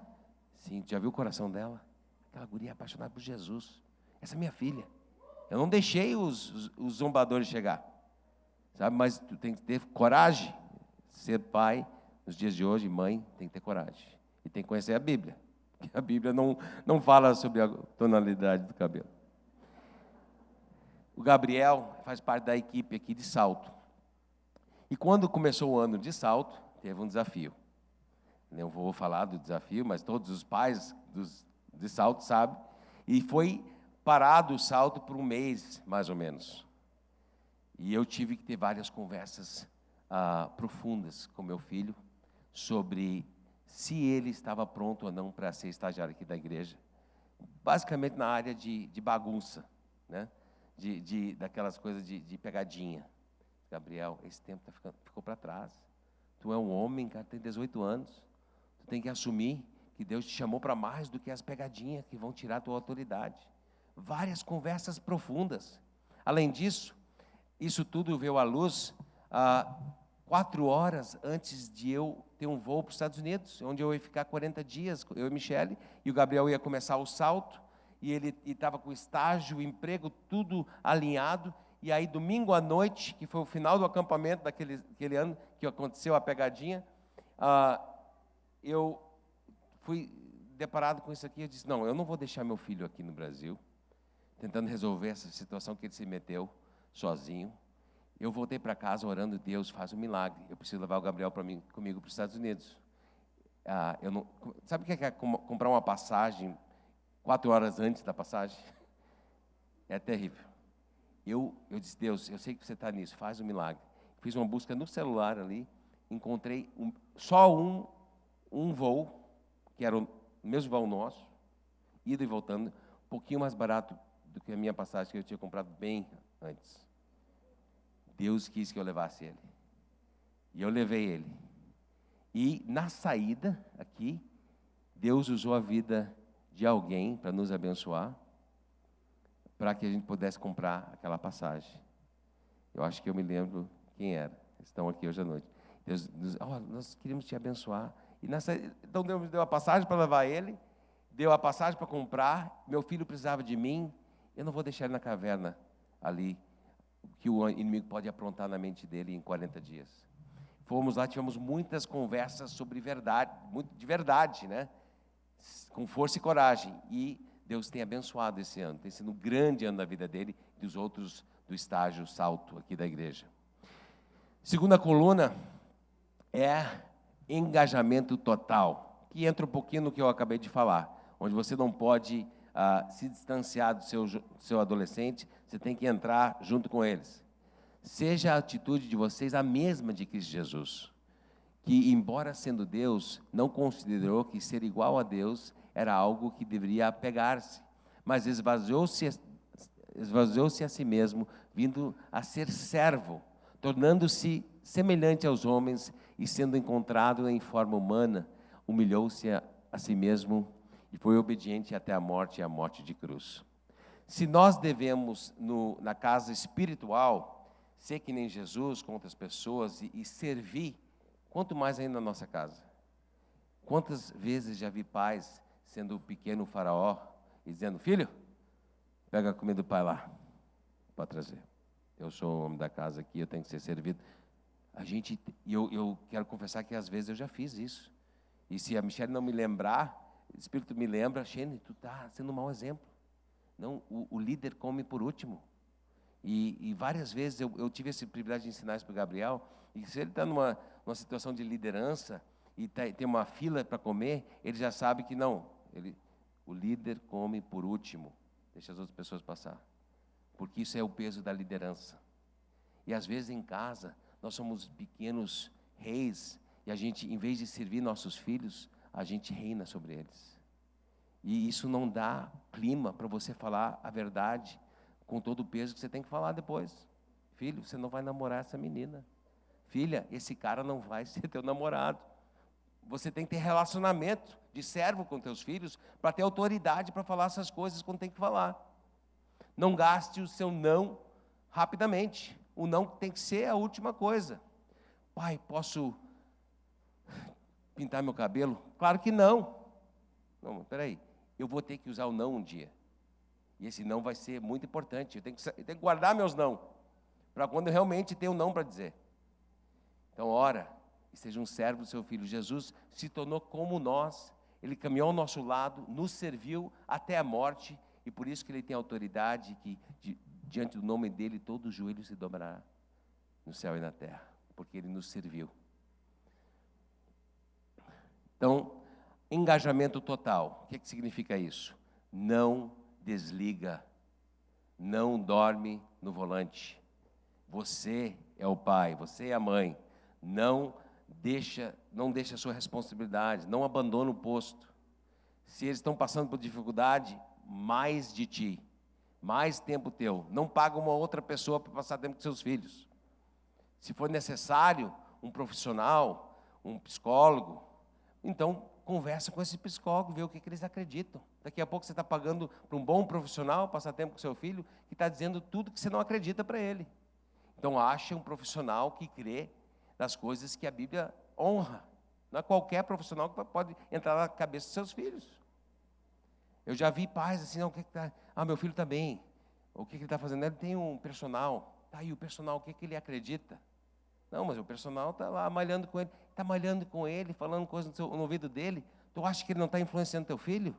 Sim, tu já viu o coração dela? Aquela guria é apaixonada por Jesus. Essa é minha filha. Eu não deixei os zombadores chegar, sabe? Mas tu tem que ter coragem. Ser pai, nos dias de hoje, mãe, tem que ter coragem. E tem que conhecer a Bíblia. Porque a Bíblia não fala sobre a tonalidade do cabelo. O Gabriel faz parte da equipe aqui de salto. E quando começou o ano de salto, teve um desafio. Não vou falar do desafio, mas todos os pais de salto sabem. E foi parado o salto por um mês, mais ou menos. E eu tive que ter várias conversas profundas com meu filho sobre se ele estava pronto ou não para ser estagiário aqui da igreja. Basicamente na área de bagunça, né? Daquelas coisas de pegadinha. Gabriel, esse tempo ficou para trás. Tu é um homem, cara, tem 18 anos. Tu tem que assumir que Deus te chamou para mais do que as pegadinhas que vão tirar a tua autoridade. Várias conversas profundas. Além disso, isso tudo veio à luz 4 horas antes de eu ter um voo para os Estados Unidos, onde eu ia ficar 40 dias, eu e Michele, e o Gabriel ia começar o salto, e ele estava com estágio, emprego, tudo alinhado, e aí domingo à noite, que foi o final do acampamento daquele ano, que aconteceu a pegadinha, eu fui deparado com isso aqui, eu disse, não, eu não vou deixar meu filho aqui no Brasil, tentando resolver essa situação que ele se meteu sozinho. Eu voltei para casa orando, Deus faz um milagre, eu preciso levar o Gabriel comigo para os Estados Unidos. Sabe o que é comprar uma passagem 4 horas antes da passagem? É terrível. Eu disse, Deus, eu sei que você está nisso, faz um milagre. Fiz uma busca no celular ali, encontrei só um voo, que era o mesmo voo nosso, ida e voltando, um pouquinho mais barato do que a minha passagem que eu tinha comprado bem antes. Deus quis que eu levasse ele. E eu levei ele. E na saída aqui, Deus usou a vida de alguém para nos abençoar, para que a gente pudesse comprar aquela passagem. Eu acho que eu me lembro quem era. Estão aqui hoje à noite. Deus nós queríamos te abençoar. E então Deus me deu a passagem para levar ele, deu a passagem para comprar, meu filho precisava de mim, eu não vou deixar ele na caverna ali, que o inimigo pode aprontar na mente dele em 40 dias. Fomos lá, tivemos muitas conversas sobre verdade, de verdade, né? Com força e coragem. E Deus tem abençoado esse ano, tem sido um grande ano da vida dele e dos outros do estágio salto aqui da igreja. Segunda coluna, é engajamento total, que entra um pouquinho no que eu acabei de falar, onde você não pode se distanciar do seu adolescente, você tem que entrar junto com eles. Seja a atitude de vocês a mesma de Cristo Jesus, que, embora sendo Deus, não considerou que ser igual a Deus era algo que deveria apegar-se, mas esvaziou-se a si mesmo, vindo a ser servo, tornando-se semelhante aos homens e sendo encontrado em forma humana, humilhou-se a si mesmo e foi obediente até a morte e a morte de cruz. Se nós devemos, na casa espiritual, ser que nem Jesus com outras pessoas e servir, quanto mais ainda na nossa casa. Quantas vezes já vi pais sendo o pequeno faraó e dizendo: filho, pega a comida do pai lá, para trazer. Eu sou o homem da casa aqui, eu tenho que ser servido. Eu quero confessar que às vezes eu já fiz isso. E se a Michelle não me lembrar, o Espírito me lembra: Xene, tu está sendo um mau exemplo. Não, o líder come por último. E várias vezes eu tive esse privilégio de ensinar isso para o Gabriel, e se ele está numa situação de liderança e tem uma fila para comer, ele já sabe que não, o líder come por último, deixa as outras pessoas passar, porque isso é o peso da liderança. E às vezes em casa, nós somos pequenos reis, e a gente, em vez de servir nossos filhos, a gente reina sobre eles. E isso não dá clima para você falar a verdade, com todo o peso que você tem que falar depois. Filho, você não vai namorar essa menina. Filha, esse cara não vai ser teu namorado. Você tem que ter relacionamento de servo com teus filhos para ter autoridade para falar essas coisas quando tem que falar. Não gaste o seu não rapidamente. O não tem que ser a última coisa. Pai, posso pintar meu cabelo? Claro que não. Não, peraí. Eu vou ter que usar o não um dia. E esse não vai ser muito importante. Eu tenho que guardar meus não, para quando eu realmente ter um não para dizer. Então, ora, e seja um servo do seu Filho. Jesus se tornou como nós. Ele caminhou ao nosso lado, nos serviu até a morte, e por isso que ele tem autoridade, que diante do nome dele todo joelho se dobrará, no céu e na terra, porque ele nos serviu. Então, engajamento total. O que significa isso? Não desliga, não dorme no volante. Você é o pai, você é a mãe. Não deixa a sua responsabilidade, não abandona o posto. Se eles estão passando por dificuldade, mais de ti, mais tempo teu. Não paga uma outra pessoa para passar tempo com seus filhos. Se for necessário, um profissional, um psicólogo, então conversa com esse psicólogo, vê o que eles acreditam. Daqui a pouco você está pagando para um bom profissional passar tempo com seu filho, que está dizendo tudo que você não acredita para ele. Então acha um profissional que crê nas coisas que a Bíblia honra. Não é qualquer profissional que pode entrar na cabeça dos seus filhos. Eu já vi pais assim: não, meu filho está bem. O que ele está fazendo? Ele tem um personal. Tá aí o personal, o que ele acredita? Não, mas o personal está lá malhando com ele. Está malhando com ele, falando coisas no ouvido dele. Tu acha que ele não está influenciando teu filho?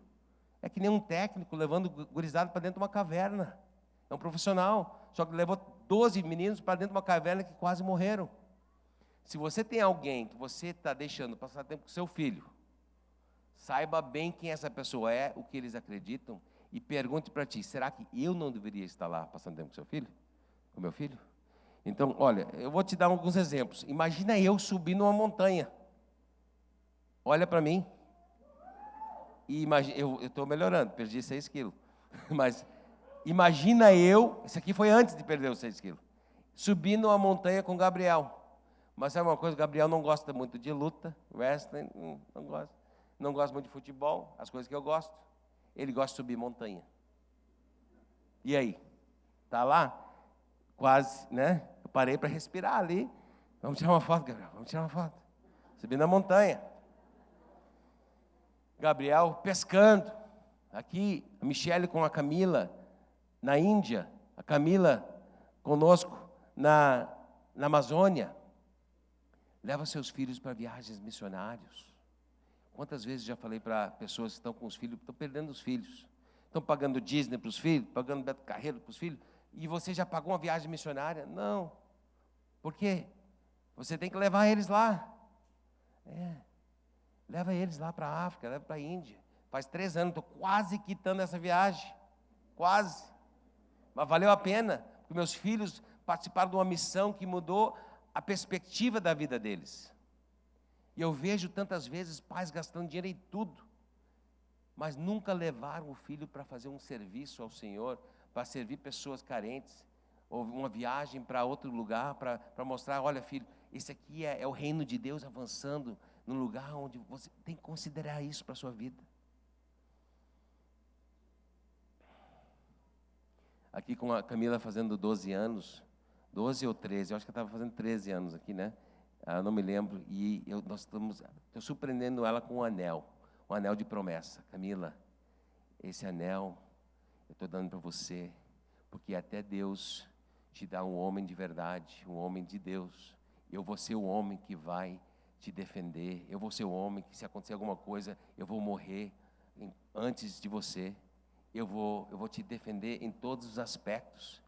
É que nem um técnico levando o gurizado para dentro de uma caverna. É um profissional, só que levou 12 meninos para dentro de uma caverna que quase morreram. Se você tem alguém que você está deixando passar tempo com seu filho, saiba bem quem essa pessoa é, o que eles acreditam, e pergunte para ti: será que eu não deveria estar lá passando tempo com seu filho? Com meu filho? Então, olha, eu vou te dar alguns exemplos. Imagina eu subindo uma montanha. Olha para mim. E eu estou melhorando, perdi 6 quilos. Mas imagina isso aqui foi antes de perder os 6 quilos. Subindo uma montanha com o Gabriel. Mas sabe uma coisa? O Gabriel não gosta muito de luta, wrestling, não gosta. Não gosta muito de futebol, as coisas que eu gosto. Ele gosta de subir montanha. E aí? Tá lá? Quase, né? Eu parei para respirar ali. Vamos tirar uma foto, Gabriel, vamos tirar uma foto. Subindo a montanha. Gabriel pescando. Aqui, a Michelle com a Camila, na Índia. A Camila conosco na Amazônia. Leva seus filhos para viagens missionários. Quantas vezes já falei para pessoas que estão com os filhos, estão perdendo os filhos. Estão pagando Disney para os filhos, pagando Beto Carreiro para os filhos, e você já pagou uma viagem missionária? Não. Por quê? Você tem que levar eles lá. Leva eles lá para a África, leva para a Índia. Faz 3 anos, estou quase quitando essa viagem. Quase. Mas valeu a pena, porque meus filhos participaram de uma missão que mudou a perspectiva da vida deles. E eu vejo tantas vezes pais gastando dinheiro em tudo, mas nunca levaram o filho para fazer um serviço ao Senhor, para servir pessoas carentes, ou uma viagem para outro lugar, para mostrar, olha filho, esse aqui é o reino de Deus avançando, num lugar onde você tem que considerar isso para a sua vida. Aqui com a Camila fazendo 12 anos, 12 ou 13, eu acho que ela estava fazendo 13 anos aqui, né? Eu não me lembro, e estou surpreendendo ela com um anel de promessa. Camila, esse anel eu estou dando para você, porque até Deus te dá um homem de verdade, um homem de Deus. Eu vou ser o homem que vai te defender, eu vou ser o homem que, se acontecer alguma coisa, eu vou morrer antes de você. Eu vou te defender em todos os aspectos.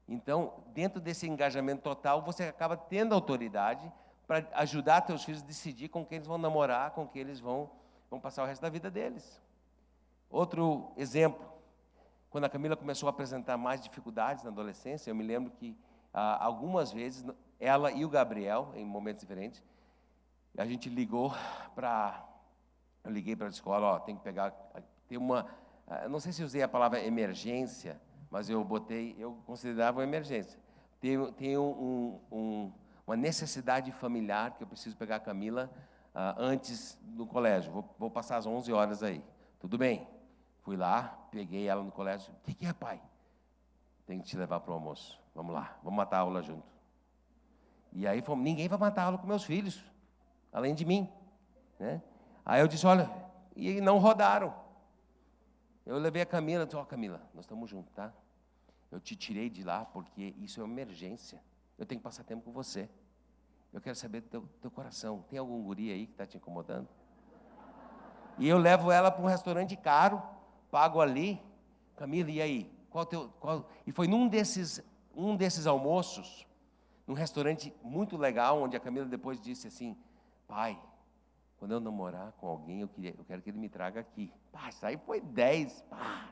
Então, dentro desse engajamento total, você acaba tendo autoridade para ajudar teus filhos a decidir com quem eles vão namorar, com quem eles vão passar o resto da vida deles. Outro exemplo, quando a Camila começou a apresentar mais dificuldades na adolescência, eu me lembro que algumas vezes, ela e o Gabriel, em momentos diferentes, a gente eu liguei para a escola, tem que pegar, tem uma... não sei se usei a palavra emergência, mas eu considerava uma emergência. Tem uma necessidade familiar que eu preciso pegar a Camila antes do colégio. Vou passar às 11 horas aí. Tudo bem. Fui lá, peguei ela no colégio. O que é, pai? Tenho que te levar para o almoço. Vamos lá, vamos matar a aula junto. E aí, ninguém vai matar a aula com meus filhos, além de mim, né? Aí eu disse, olha, e não rodaram. Eu levei a Camila, disse, Camila, nós estamos juntos, tá? Eu te tirei de lá porque isso é uma emergência. Eu tenho que passar tempo com você. Eu quero saber do teu coração. Tem algum guri aí que está te incomodando? E eu levo ela para um restaurante caro, pago ali. Camila, e aí? E foi num desses almoços, num restaurante muito legal, onde a Camila depois disse assim, pai, quando eu namorar com alguém, eu quero que ele me traga aqui. Pá, isso aí foi 10. Pá.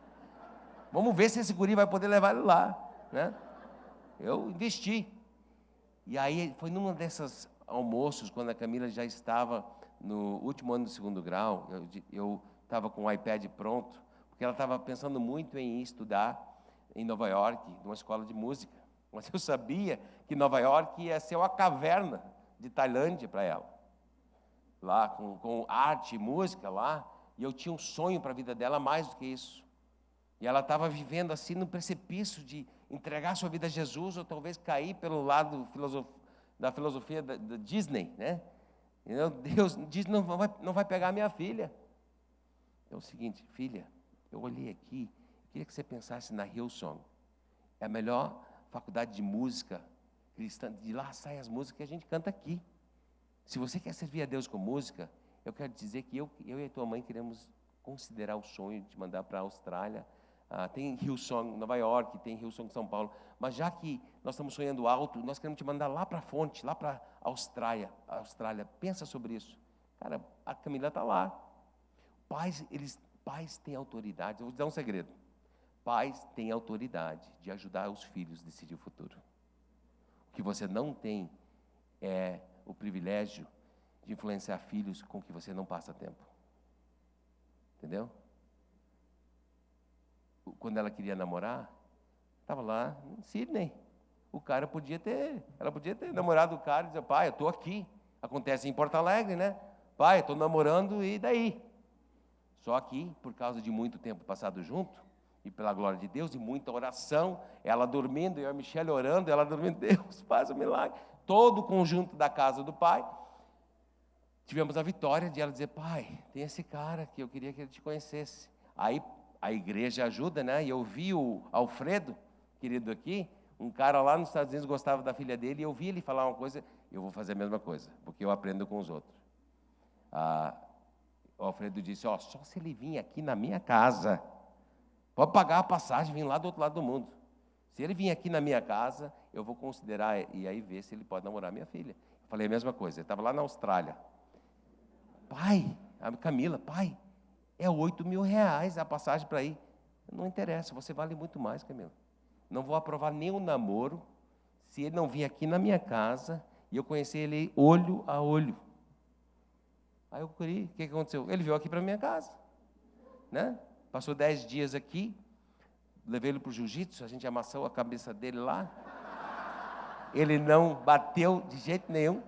Vamos ver se esse guri vai poder levar ele lá, né? Eu investi. E aí, foi num desses almoços, quando a Camila já estava no último ano do 2º grau, eu estava com o iPad pronto, porque ela estava pensando muito em estudar em Nova York, numa escola de música. Mas eu sabia que Nova York ia ser uma caverna de Tailândia para ela. Lá, com arte e música lá, e eu tinha um sonho para a vida dela mais do que isso. E ela estava vivendo assim no precipício de entregar sua vida a Jesus, ou talvez cair pelo lado da filosofia da Disney, né? Deus diz, não vai pegar a minha filha. É o seguinte, filha, eu olhei aqui, queria que você pensasse na Hillsong. É a melhor faculdade de música cristã, de lá saem as músicas que a gente canta aqui. Se você quer servir a Deus com música, eu quero dizer que eu e a tua mãe queremos considerar o sonho de mandar para a Austrália. Tem Hillsong Nova York, tem Hillsong São Paulo, mas já que nós estamos sonhando alto, nós queremos te mandar lá para a fonte, lá para a Austrália. Pensa sobre isso. Cara, a Camila está lá. Pais têm autoridade. Eu vou te dar um segredo. Pais têm autoridade de ajudar os filhos a decidir o futuro. O que você não tem é o privilégio de influenciar filhos com que você não passa tempo. Entendeu? Quando ela queria namorar, estava lá em Sydney. Ela podia ter namorado o cara e dizer, pai, eu estou aqui. Acontece em Porto Alegre, né? Pai, eu estou namorando e daí? Só que, por causa de muito tempo passado junto, e pela glória de Deus, e muita oração, ela dormindo, eu e a Michelle orando, ela dormindo, Deus, faz um milagre. Todo o conjunto da casa do pai, tivemos a vitória de ela dizer, pai, tem esse cara que eu queria que ele te conhecesse. Aí a igreja ajuda, né? E eu vi o Alfredo, querido aqui, um cara lá nos Estados Unidos gostava da filha dele, e eu vi ele falar uma coisa, eu vou fazer a mesma coisa, porque eu aprendo com os outros. O Alfredo disse, só se ele vir aqui na minha casa, pode pagar a passagem, vir lá do outro lado do mundo. Se ele vir aqui na minha casa, eu vou considerar e aí ver se ele pode namorar minha filha. Eu falei a mesma coisa, ele estava lá na Austrália. pai, a Camila, pai, é R$8.000 a passagem para ir. Não interessa, você vale muito mais, Camila. Não vou aprovar nenhum namoro se ele não vir aqui na minha casa e eu conhecer ele olho a olho. Aí o que aconteceu? Ele veio aqui para minha casa, né? Passou 10 dias aqui, levei ele para o jiu-jitsu, a gente amassou a cabeça dele lá. Ele não bateu de jeito nenhum.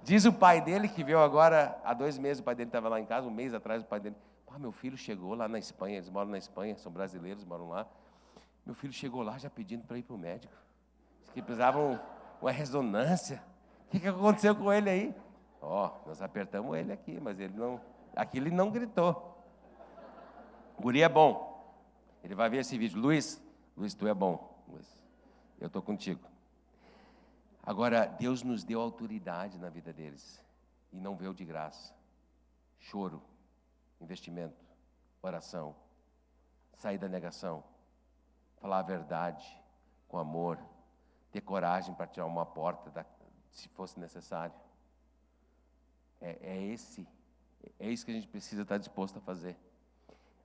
Diz o pai dele, que veio agora, há 2 meses, o pai dele estava lá em casa, 1 mês atrás, o pai dele, meu filho chegou lá na Espanha, eles moram na Espanha, são brasileiros, moram lá. Meu filho chegou lá já pedindo para ir para o médico. Disse que precisavam uma ressonância. O que aconteceu com ele aí? Nós apertamos ele aqui, mas aqui ele não gritou. O guri é bom. Ele vai ver esse vídeo. Luiz, tu é bom. Luiz, eu estou contigo. Agora, Deus nos deu autoridade na vida deles. E não veio de graça. Choro, investimento, oração, sair da negação, falar a verdade com amor, ter coragem para tirar uma porta, se fosse necessário. É isso que a gente precisa estar disposto a fazer.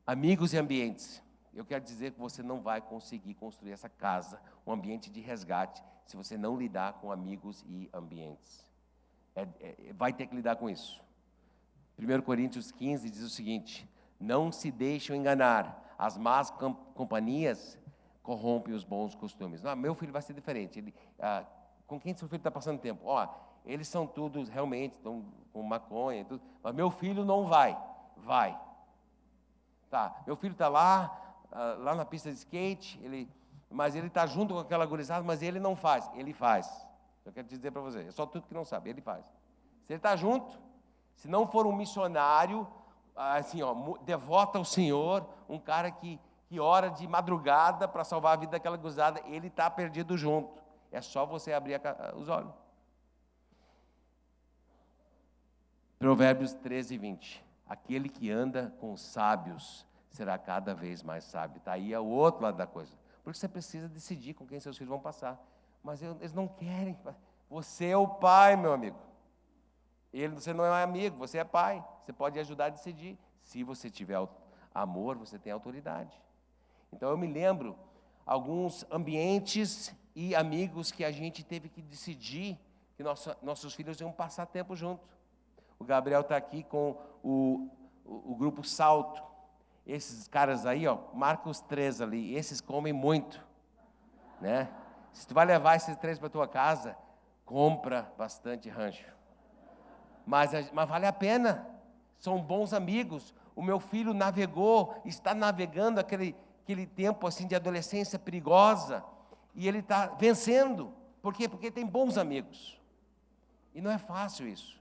Amigos e ambientes. Eu quero dizer que você não vai conseguir construir essa casa, um ambiente de resgate, se você não lidar com amigos e ambientes. Vai ter que lidar com isso. 1 Coríntios 15 diz o seguinte: não se deixem enganar, as más companhias corrompem os bons costumes. Não, meu filho vai ser diferente. Com quem seu filho está passando tempo? Eles são todos realmente, estão com maconha e tudo, mas meu filho não vai. Vai. Tá, meu filho está lá na pista de skate, mas ele está junto com aquela gurizada, mas ele não faz. Ele faz. Eu quero dizer para você, é só tudo que não sabe, ele faz. Se ele está junto, se não for um missionário, assim, devoto ao Senhor, um cara que ora de madrugada para salvar a vida daquela gurizada, ele está perdido junto. É só você abrir os olhos. Provérbios 13:20. Aquele que anda com os sábios será cada vez mais sábio. Está aí o outro lado da coisa. Porque você precisa decidir com quem seus filhos vão passar. Mas eles não querem. Você é o pai, meu amigo. Você não é amigo, você é pai. Você pode ajudar a decidir. Se você tiver amor, você tem autoridade. Então eu me lembro alguns ambientes e amigos que a gente teve que decidir que nossos filhos iam passar tempo junto. O Gabriel está aqui com o grupo Salto. Esses caras aí, marca os 3 ali. Esses comem muito, né? Se tu vai levar esses 3 para tua casa, compra bastante rancho. Mas vale a pena. São bons amigos. O meu filho está navegando aquele tempo assim de adolescência perigosa, e ele está vencendo. Por quê? Porque tem bons amigos. E não é fácil isso.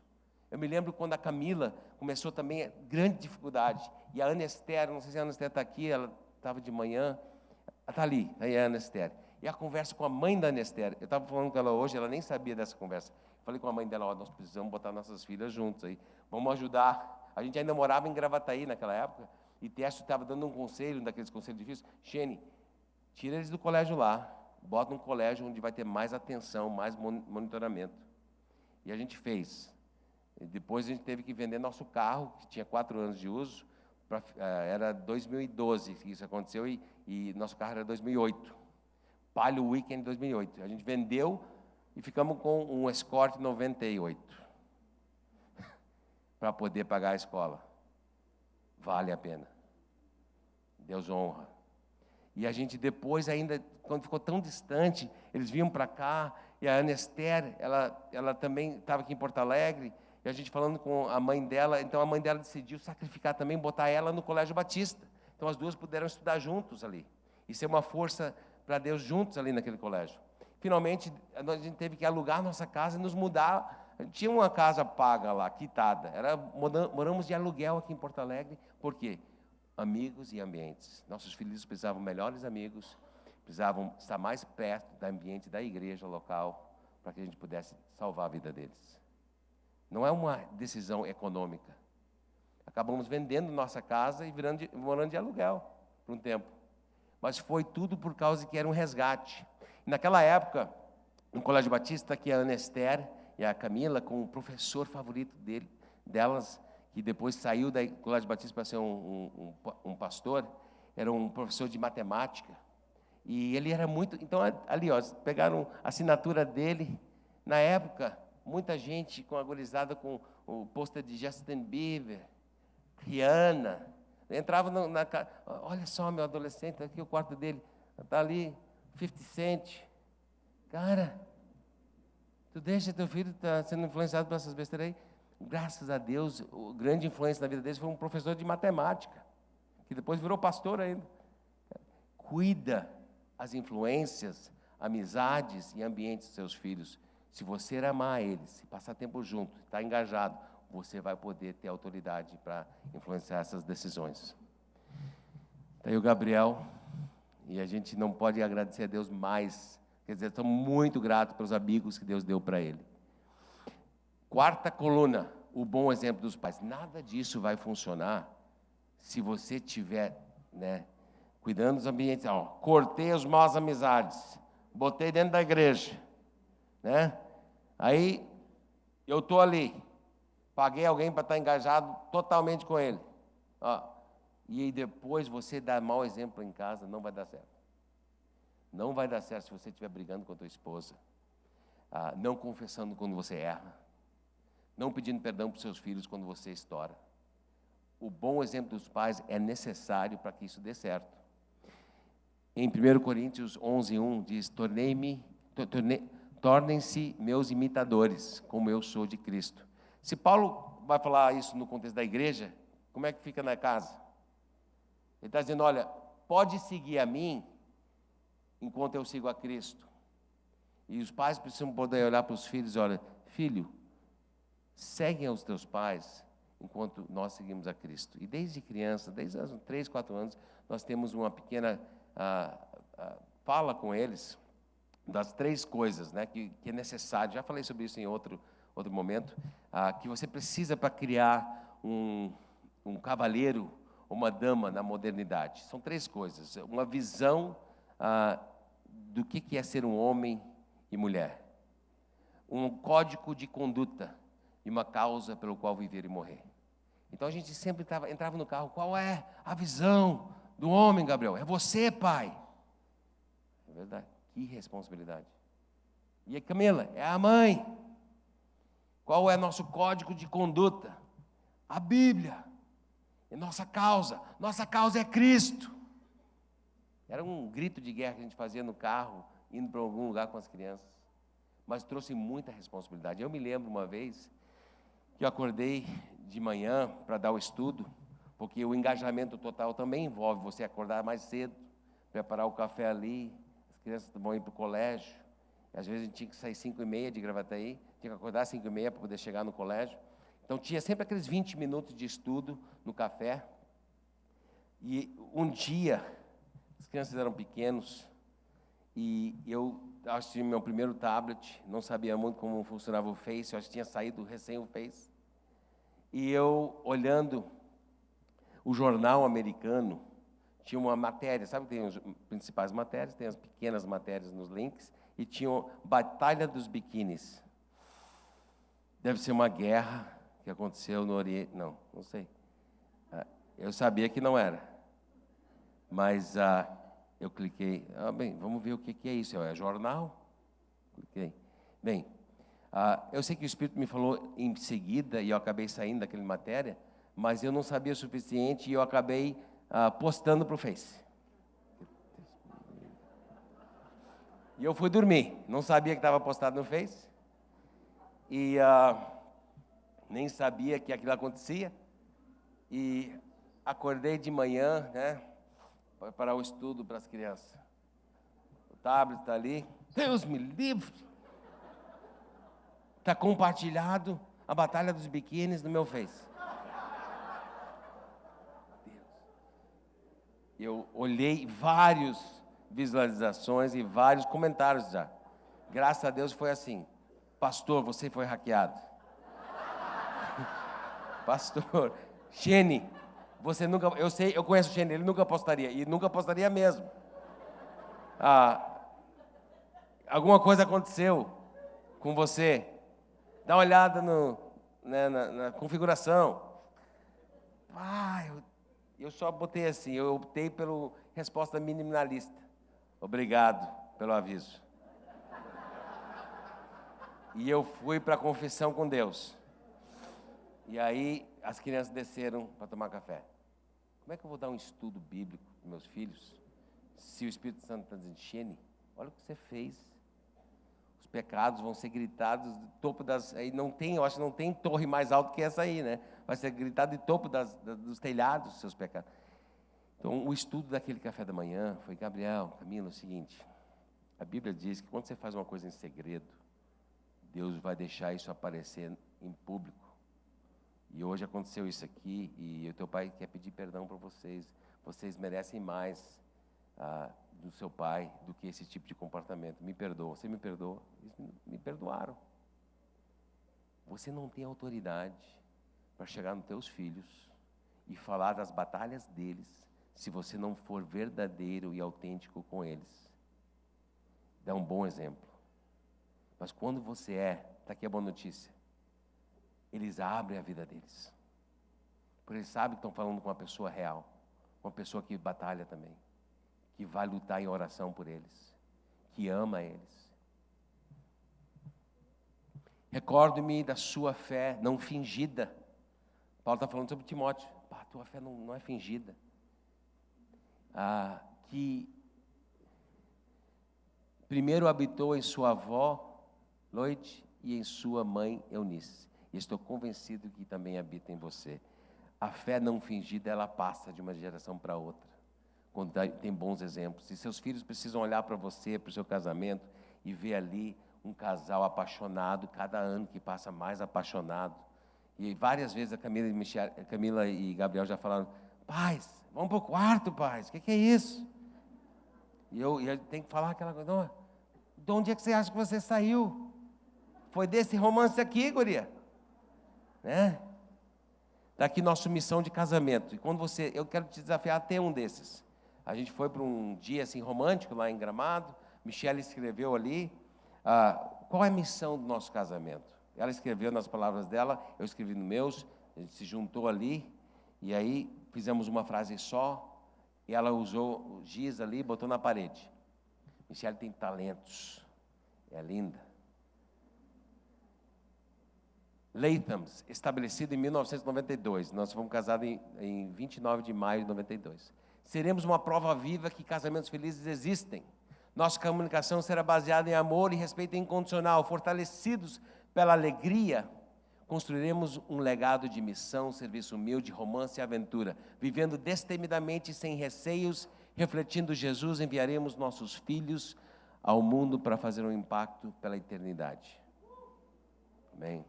Eu me lembro quando a Camila começou também a grande dificuldade. E a Ana Esther, não sei se a Ana Esther está aqui, ela estava de manhã. Está ali, aí a Ana Esther. E a conversa com a mãe da Ana Esther. Eu estava falando com ela hoje, ela nem sabia dessa conversa. Falei com a mãe dela, nós precisamos botar nossas filhas juntas aí. Vamos ajudar. A gente ainda morava em Gravataí naquela época. E Tércio estava dando um conselho, daqueles conselhos difíceis. Xene, tira eles do colégio lá. Bota um colégio onde vai ter mais atenção, mais monitoramento. E a gente fez. E depois a gente teve que vender nosso carro, que tinha 4 anos de uso, era 2012 que isso aconteceu, e nosso carro era 2008. Palio Weekend 2008. A gente vendeu e ficamos com um Escort 98 para poder pagar a escola. Vale a pena. Deus honra. E a gente depois ainda, quando ficou tão distante, eles vinham para cá, e a Ana Esther, ela também estava aqui em Porto Alegre, e a gente falando com a mãe dela, então a mãe dela decidiu sacrificar também, botar ela no Colégio Batista. Então as duas puderam estudar juntos ali, e ser uma força para Deus juntos ali naquele colégio. Finalmente, a gente teve que alugar nossa casa e nos mudar. Tinha uma casa paga lá, quitada. Moramos de aluguel aqui em Porto Alegre. Por quê? Amigos e ambientes. Nossos filhos precisavam de melhores amigos, precisavam estar mais perto do ambiente da igreja local, para que a gente pudesse salvar a vida deles. Não é uma decisão econômica. Acabamos vendendo nossa casa e morando de aluguel por um tempo. Mas foi tudo por causa que era um resgate. Naquela época, no Colégio Batista, aqui a Ana Esther e a Camila, com o professor favorito delas, que depois saiu da Colégio Batista para ser um pastor, era um professor de matemática. E ele era muito... Então, ali, ó, pegaram a assinatura dele. Na época, muita gente com a gurizada com o pôster de Justin Bieber, Rihanna. Entrava na casa... Olha só, meu adolescente, aqui o quarto dele. Está ali, 50 Cent. Cara, tu deixa teu filho estar sendo influenciado por essas besteiras aí? Graças a Deus, a grande influência na vida deles foi um professor de matemática, que depois virou pastor ainda. Cuida as influências, amizades e ambientes dos seus filhos. Se você amar eles, se passar tempo junto, estar engajado, você vai poder ter autoridade para influenciar essas decisões. Está aí o Gabriel, e a gente não pode agradecer a Deus mais. Quer dizer, estamos muito gratos pelos amigos que Deus deu para ele. Quarta coluna, o bom exemplo dos pais. Nada disso vai funcionar se você estiver, cuidando dos ambientes. Ó, cortei as más amizades, botei dentro da igreja, Aí, eu estou ali, paguei alguém para estar engajado totalmente com ele. Ó, e aí depois você dá mau exemplo em casa, não vai dar certo. Não vai dar certo se você estiver brigando com a tua esposa, não confessando quando você erra, não pedindo perdão para os seus filhos quando você estoura. O bom exemplo dos pais é necessário para que isso dê certo. Em 1 Coríntios 11:1 diz: tornem-se meus imitadores, como eu sou de Cristo. Se Paulo vai falar isso no contexto da igreja, como é que fica na casa? Ele está dizendo, olha, pode seguir a mim, enquanto eu sigo a Cristo. E os pais precisam poder olhar para os filhos e olhar, filho, seguem os teus pais, enquanto nós seguimos a Cristo. E desde criança, desde os 3, 4 anos, nós temos uma pequena fala com eles, das 3 coisas, que é necessário. Já falei sobre isso em outro momento, que você precisa para criar um cavalheiro ou uma dama na modernidade. São 3 coisas. Uma visão do que é ser um homem e mulher. Um código de conduta e uma causa pelo qual viver e morrer. Então a gente sempre entrava no carro, qual é a visão do homem, Gabriel? É você, pai. É verdade. Que responsabilidade. E a Camila, é a mãe. Qual é nosso código de conduta? A Bíblia. E nossa causa é Cristo. Era um grito de guerra que a gente fazia no carro, indo para algum lugar com as crianças. Mas trouxe muita responsabilidade. Eu me lembro uma vez que eu acordei de manhã para dar o estudo, porque o engajamento total também envolve você acordar mais cedo, preparar o café ali, as crianças vão ir para o colégio. Às vezes a gente tinha que sair 5h30 de Gravataí, tinha que acordar 5h30 para poder chegar no colégio. Então tinha sempre aqueles 20 minutos de estudo no café. E um dia, as crianças eram pequenos, e eu acho que tinha meu primeiro tablet, não sabia muito como funcionava o Face, eu acho que tinha saído recém o Face. E eu, olhando o jornal americano, tinha uma matéria, sabe que tem as principais matérias, tem as pequenas matérias nos links, e tinha Batalha dos Biquínis. Deve ser uma guerra que aconteceu no Oriente, não sei. Eu sabia que não era, mas eu cliquei, bem, vamos ver o que é isso, é jornal? Cliquei. Bem, eu sei que o Espírito me falou em seguida, e eu acabei saindo daquela matéria, mas eu não sabia o suficiente, e eu acabei postando para o Face. E eu fui dormir, não sabia que estava postado no Face, e nem sabia que aquilo acontecia, e acordei de manhã, para preparar o estudo para as crianças. O tablet está ali, Deus me livre! Está compartilhado a Batalha dos Biquínis no meu Face. Deus. Eu olhei várias visualizações e vários comentários já. Graças a Deus foi assim. Pastor, você foi hackeado. Pastor, Xene, você nunca... Eu conheço o Xene, ele nunca postaria. E nunca postaria mesmo. Alguma coisa aconteceu com você. Dá uma olhada né, na configuração. Eu só botei assim, eu optei pela resposta minimalista. Obrigado pelo aviso. E eu fui para a confissão com Deus. E aí as crianças desceram para tomar café. Como é que eu vou dar um estudo bíblico para meus filhos se o Espírito Santo está dizendo, Xene, olha o que você fez. Os pecados vão ser gritados do topo das... Aí não tem, eu acho que não tem torre mais alta que essa aí, né? Vai ser gritado de topo dos telhados os seus pecados. Então, o estudo daquele café da manhã foi, Gabriel, Camila, é o seguinte, a Bíblia diz que quando você faz uma coisa em segredo, Deus vai deixar isso aparecer em público. E hoje aconteceu isso aqui, e o teu pai quer pedir perdão para vocês. Vocês merecem mais do seu pai do que esse tipo de comportamento. Me perdoa. Você me perdoa? Eles me perdoaram. Você não tem autoridade para chegar nos teus filhos e falar das batalhas deles se você não for verdadeiro e autêntico com eles. Dá um bom exemplo. Mas quando você está aqui a boa notícia, eles abrem a vida deles. Porque eles sabem que estão falando com uma pessoa real, uma pessoa que batalha também, que vai lutar em oração por eles, que ama eles. Recordo-me da sua fé não fingida. Paulo está falando sobre Timóteo. A tua fé não é fingida. Que primeiro habitou em sua avó, Loide, e em sua mãe, Eunice. E estou convencido que também habita em você. A fé não fingida, ela passa de uma geração para outra, quando tem bons exemplos. E seus filhos precisam olhar para você, para o seu casamento, e ver ali um casal apaixonado, cada ano que passa mais apaixonado. E várias vezes a Camila e Gabriel já falaram, pais, vamos para o quarto, pais, o que é isso? E eu tenho que falar aquela coisa, não, de onde é que você acha que você saiu? Foi desse romance aqui, guria. Né? Daqui nossa missão de casamento. E quando eu quero te desafiar a ter um desses. A gente foi para um dia assim romântico lá em Gramado. Michele escreveu ali qual é a missão do nosso casamento. Ela escreveu nas palavras dela, eu escrevi nos meus. A gente se juntou ali e aí fizemos uma frase só. E ela usou o giz ali, botou na parede. Michele tem talentos. É linda. Lathams, estabelecido em 1992. Nós fomos casados em 29 de maio de 92. Seremos uma prova viva que casamentos felizes existem. Nossa comunicação será baseada em amor e respeito incondicional. Fortalecidos pela alegria, construiremos um legado de missão, serviço humilde, romance e aventura. Vivendo destemidamente, sem receios, refletindo Jesus, enviaremos nossos filhos ao mundo para fazer um impacto pela eternidade. Amém.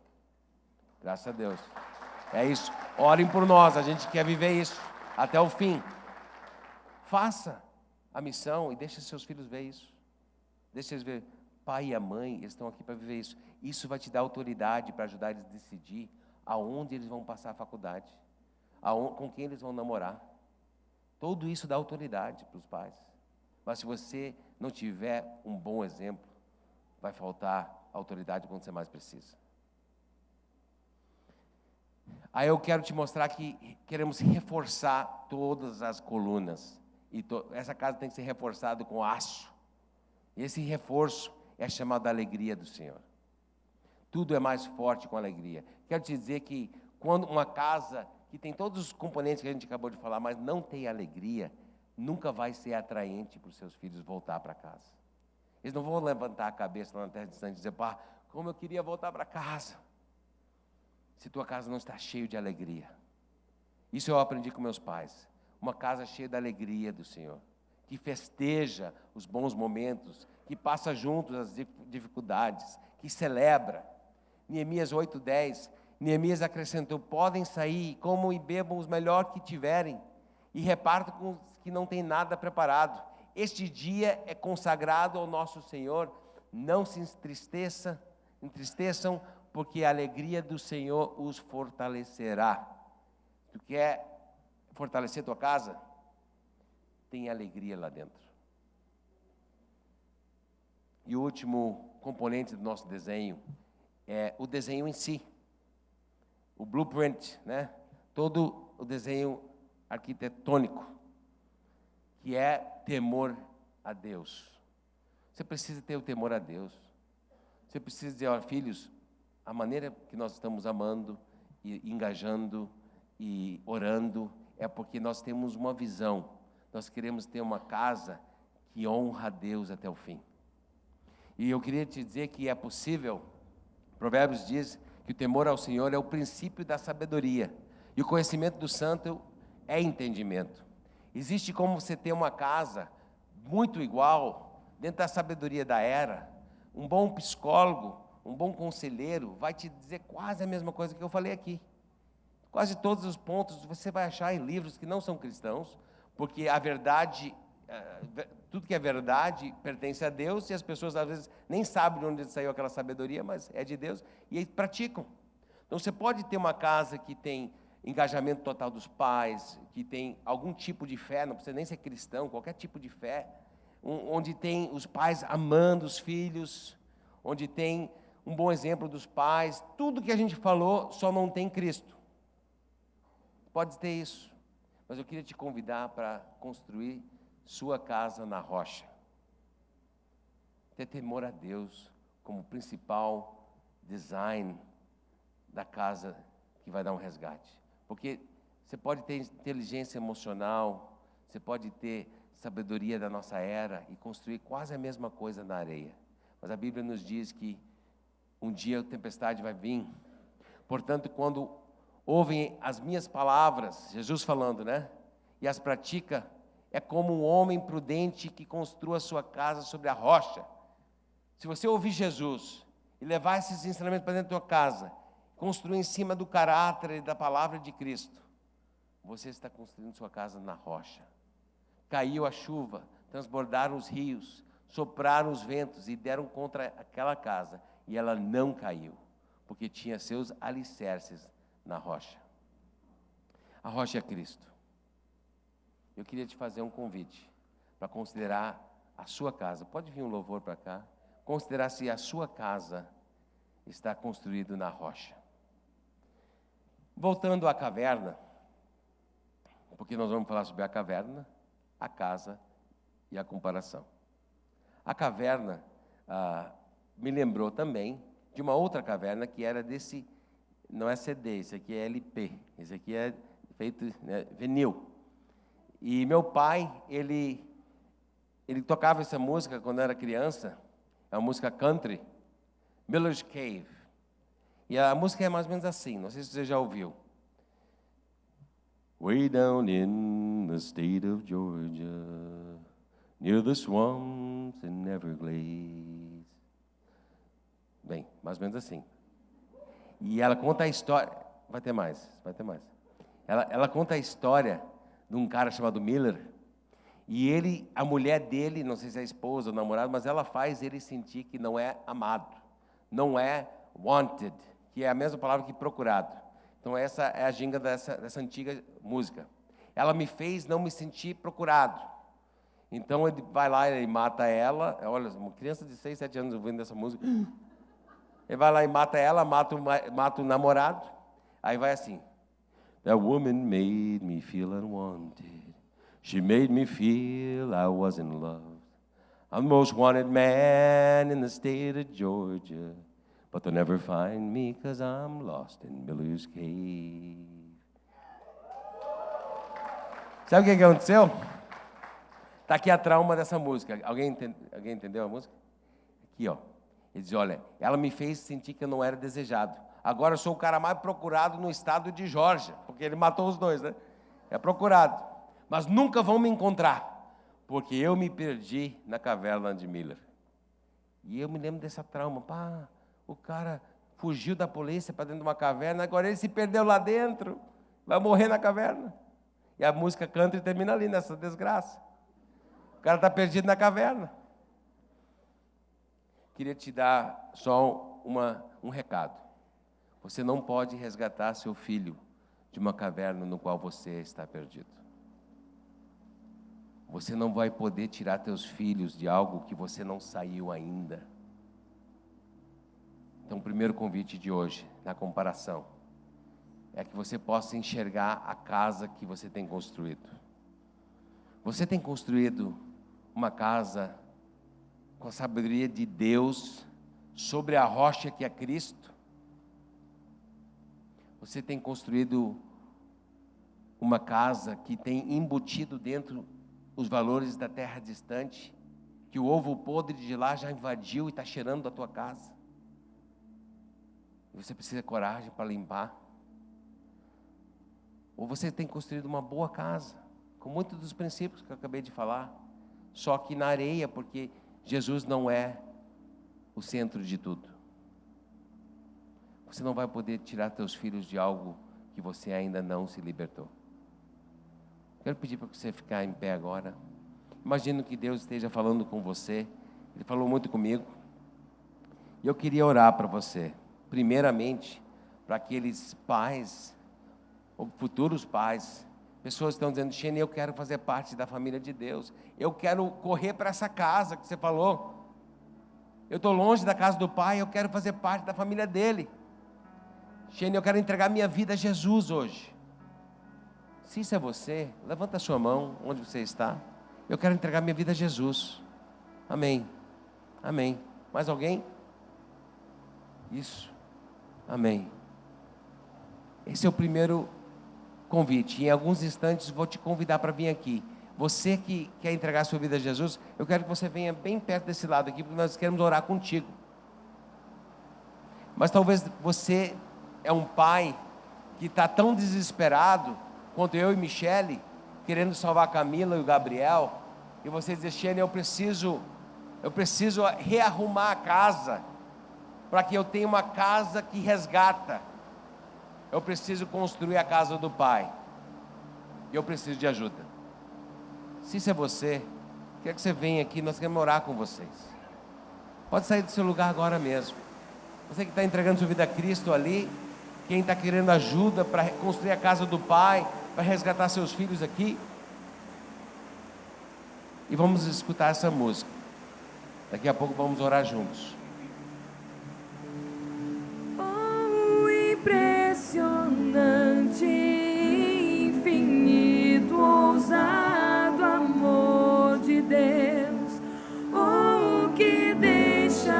Graças a Deus. É isso. Orem por nós, a gente quer viver isso até o fim. Faça a missão e deixe seus filhos ver isso. Deixe eles ver. Pai e a mãe, eles estão aqui para viver isso. Isso vai te dar autoridade para ajudar eles a decidir aonde eles vão passar a faculdade, com quem eles vão namorar. Tudo isso dá autoridade para os pais. Mas se você não tiver um bom exemplo, vai faltar autoridade quando você mais precisa. Aí eu quero te mostrar que queremos reforçar todas as colunas. E essa casa tem que ser reforçada com aço. Esse reforço é chamado de alegria do Senhor. Tudo é mais forte com alegria. Quero te dizer que quando uma casa que tem todos os componentes que a gente acabou de falar, mas não tem alegria, nunca vai ser atraente para os seus filhos voltar para casa. Eles não vão levantar a cabeça lá na terra distante e dizer, pá, como eu queria voltar para casa. Se tua casa não está cheia de alegria. Isso eu aprendi com meus pais. Uma casa cheia da alegria do Senhor, que festeja os bons momentos, que passa juntos as dificuldades, que celebra. Neemias 8:10, Neemias acrescentou, podem sair, comam e bebam os melhores que tiverem, e repartam com os que não têm nada preparado. Este dia é consagrado ao nosso Senhor, não se entristeçam, porque a alegria do Senhor os fortalecerá. Tu quer fortalecer tua casa? Tem alegria lá dentro. E o último componente do nosso desenho é o desenho em si. o blueprint, né? Todo o desenho arquitetônico, que é temor a Deus. Você precisa ter o temor a Deus. Você precisa dizer, ó, filhos, a maneira que nós estamos amando e engajando e orando é porque nós temos uma visão. Nós queremos ter uma casa que honra a Deus até o fim. E eu queria te dizer que é possível. Provérbios diz que o temor ao Senhor é o princípio da sabedoria. E o conhecimento do santo é entendimento. Existe como você ter uma casa muito igual, dentro da sabedoria da era. Um bom psicólogo, um bom conselheiro vai te dizer quase a mesma coisa que eu falei aqui. Quase todos os pontos você vai achar em livros que não são cristãos, porque a verdade, tudo que é verdade pertence a Deus, e as pessoas às vezes nem sabem de onde saiu aquela sabedoria, mas é de Deus, e aí praticam. Então você pode ter uma casa que tem engajamento total dos pais, que tem algum tipo de fé, não precisa nem ser cristão, qualquer tipo de fé, onde tem os pais amando os filhos, onde tem um bom exemplo dos pais, tudo que a gente falou, só não tem Cristo. Pode ter isso, mas eu queria te convidar para construir sua casa na rocha. Ter temor a Deus como principal design da casa que vai dar um resgate. Porque você pode ter inteligência emocional, você pode ter sabedoria da nossa era e construir quase a mesma coisa na areia. Mas a Bíblia nos diz que um dia a tempestade vai vir. Portanto, quando ouvem as minhas palavras, Jesus falando, né? E as pratica, é como um homem prudente que construa sua casa sobre a rocha. Se você ouvir Jesus e levar esses ensinamentos para dentro da tua casa, construir em cima do caráter e da palavra de Cristo, você está construindo sua casa na rocha. Caiu a chuva, transbordaram os rios, sopraram os ventos e deram contra aquela casa, e ela não caiu, porque tinha seus alicerces na rocha. A rocha é Cristo. Eu queria te fazer um convite para considerar a sua casa. Pode vir um louvor para cá. Considerar se a sua casa está construída na rocha. Voltando à caverna, porque nós vamos falar sobre a caverna, a casa e a comparação. A caverna me lembrou também de uma outra caverna que era desse, não é CD, esse aqui é LP, esse aqui é feito, né, vinil. E meu pai, ele tocava essa música quando era criança, é uma música country, Miller's Cave. E a música é mais ou menos assim, não sei se você já ouviu. Way down in the state of Georgia, near the swamps and Everglades. Bem, mais ou menos assim. E ela conta a história, vai ter mais. Ela conta a história de um cara chamado Miller, e ele, a mulher dele, não sei se é a esposa ou namorado, mas ela faz ele sentir que não é amado, não é wanted, que é a mesma palavra que procurado. Então essa é a ginga dessa antiga música. Ela me fez não me sentir procurado. Então ele vai lá e mata ela, olha, uma criança de 6, 7 anos ouvindo essa música, ele vai lá e mata ela, mata o namorado, aí vai assim: That woman made me feel unwanted. She made me feel I wasn't loved. I'm the most wanted man in the state of Georgia, but they'll never find me 'cause I'm lost in Miller's Cave. Sabe o que aconteceu? Está aqui a trauma dessa música. Alguém entendeu a música? Aqui, ó. Ele diz, olha, ela me fez sentir que eu não era desejado. Agora eu sou o cara mais procurado no estado de Geórgia, porque ele matou os dois, né? É procurado. Mas nunca vão me encontrar, porque eu me perdi na caverna de Miller. E eu me lembro dessa trauma. Pá, o cara fugiu da polícia para dentro de uma caverna, agora ele se perdeu lá dentro, vai morrer na caverna. E a música canta e termina ali, nessa desgraça. O cara está perdido na caverna. Queria te dar só um recado. Você não pode resgatar seu filho de uma caverna no qual você está perdido. Você não vai poder tirar teus filhos de algo que você não saiu ainda. Então, o primeiro convite de hoje, na comparação. é que você possa enxergar a casa que você tem construído. Você tem construído uma casa com a sabedoria de Deus sobre a rocha que é Cristo? Você tem construído uma casa que tem embutido dentro os valores da terra distante, que o ovo podre de lá já invadiu e está cheirando da tua casa? E você precisa de coragem para limpar? Ou você tem construído uma boa casa, com muitos dos princípios que eu acabei de falar, só que na areia, porque Jesus não é o centro de tudo. Você não vai poder tirar teus filhos de algo que você ainda não se libertou. Quero pedir para você ficar em pé agora. Imagino que Deus esteja falando com você. Ele falou muito comigo. E eu queria orar para você. Primeiramente, para aqueles pais, ou futuros pais, pessoas que estão dizendo: Xene, eu quero fazer parte da família de Deus. Eu quero correr para essa casa que você falou. Eu estou longe da casa do Pai, eu quero fazer parte da família dele. Xene, eu quero entregar minha vida a Jesus hoje. Se isso é você, levanta a sua mão, onde você está. Eu quero entregar minha vida a Jesus. Amém. Amém. Mais alguém? Isso. Amém. Esse é o primeiro convite. Em alguns instantes vou te convidar para vir aqui. Você que quer entregar a sua vida a Jesus, eu quero que você venha bem perto desse lado aqui, porque nós queremos orar contigo. Mas talvez você é um pai que está tão desesperado quanto eu e Michele, querendo salvar a Camila e o Gabriel, e você diz: Xene, eu preciso rearrumar a casa, para que eu tenha uma casa que resgata. Eu preciso construir a casa do Pai, e eu preciso de ajuda. Se isso é você, quero que você venha aqui, nós queremos orar com vocês. Pode sair do seu lugar agora mesmo. Você que está entregando sua vida a Cristo ali, quem está querendo ajuda para construir a casa do Pai, para resgatar seus filhos aqui. E vamos escutar essa música. Daqui a pouco vamos orar juntos. Oh, impressionante, infinito, ousado amor de Deus. Oh, que deixa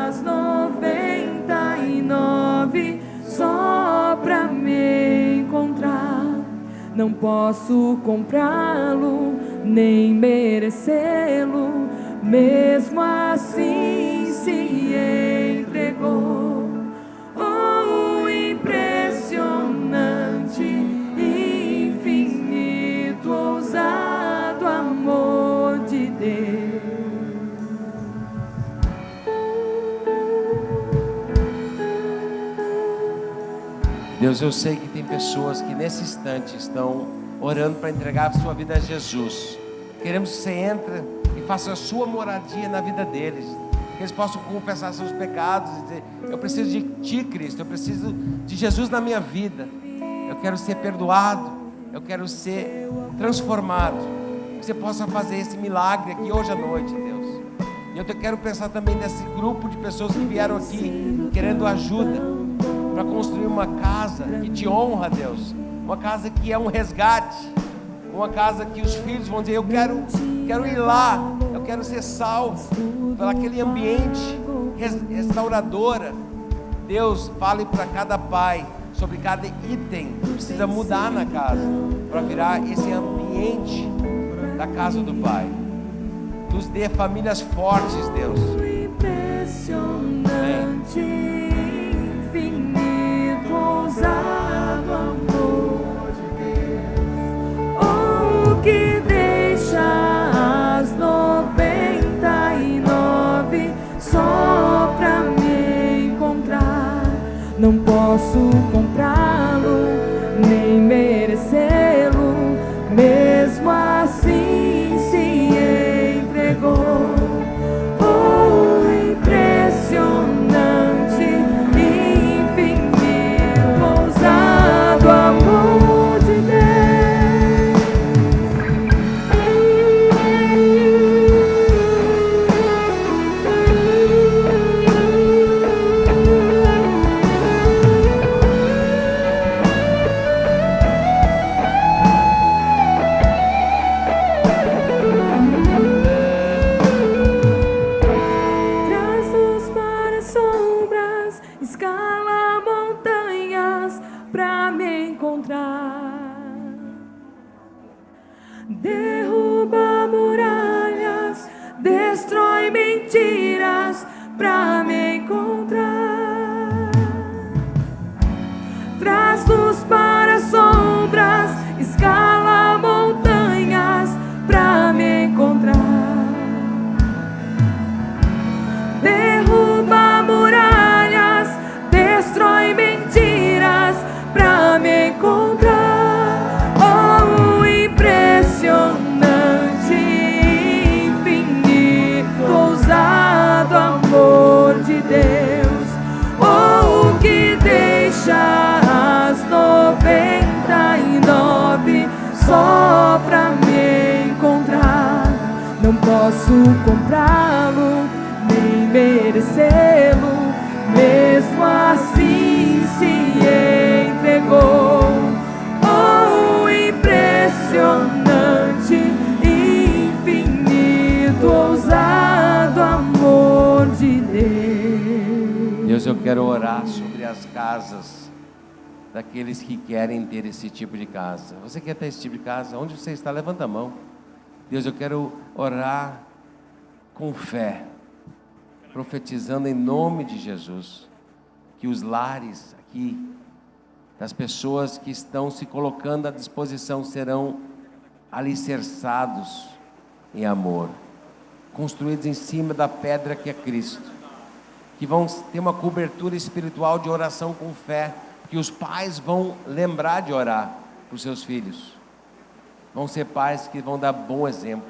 as 99 só pra me encontrar. Não posso comprá-lo, nem merecê-lo, mesmo assim se entregou. Oh, impressionante, infinito, ousado amor de Deus. Deus, eu sei que tem pessoas que nesse instante estão orando para entregar a sua vida a Jesus. Queremos que você entre e faça a sua moradia na vida deles, que eles possam confessar seus pecados e dizer: eu preciso de Ti, Cristo, eu preciso de Jesus na minha vida, eu quero ser perdoado, eu quero ser transformado. Que você possa fazer esse milagre aqui hoje à noite, Deus. E eu quero pensar também nesse grupo de pessoas que vieram aqui querendo ajuda para construir uma casa que te honra, Deus, uma casa que é um resgate, uma casa que os filhos vão dizer: eu quero ir lá, eu quero ser salvo por aquele ambiente restauradora. Deus, fale para cada pai sobre cada item que precisa mudar na casa, para virar esse ambiente da casa do Pai. Nos dê famílias fortes, Deus. Impressionante, infinito, ousado amor de Deus. Oh, que deixa as 99 só pra me encontrar. Não posso comprá-lo, nem merecê-lo, mesmo assim se entregou. Oh, impressionante, infinito, ousado amor de mentiras pra me encontrar. Traz luz para sombras, escala montanhas pra me encontrar. Derruba muralhas, destrói mentiras pra me encontrar. Oh, impressionante, infinito, ousado amor de Deus. Oh, que deixa as 99 só pra me encontrar. Não posso comprá-lo, nem merecê-lo, mesmo assim se entregou. Oh, impressionante, infinito, ousado amor de Deus. Deus, eu quero orar sobre as casas daqueles que querem ter esse tipo de casa. Você quer ter esse tipo de casa? Onde você está? Levanta a mão. Deus, eu quero orar com fé, profetizando em nome de Jesus, que os lares aqui, das pessoas que estão se colocando à disposição, serão alicerçados em amor, construídos em cima da pedra que é Cristo, que vão ter uma cobertura espiritual de oração com fé, que os pais vão lembrar de orar para os seus filhos, vão ser pais que vão dar bom exemplo,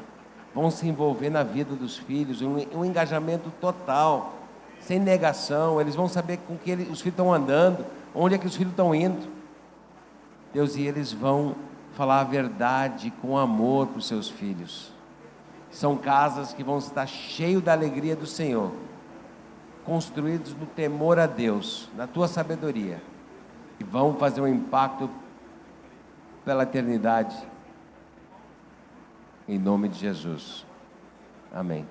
vão se envolver na vida dos filhos, um engajamento total, sem negação. Eles vão saber com que os filhos estão andando, onde é que os filhos estão indo, Deus, e eles vão falar a verdade com amor para os seus filhos. São casas que vão estar cheias da alegria do Senhor, construídos no temor a Deus, na tua sabedoria, e vão fazer um impacto pela eternidade, em nome de Jesus, amém.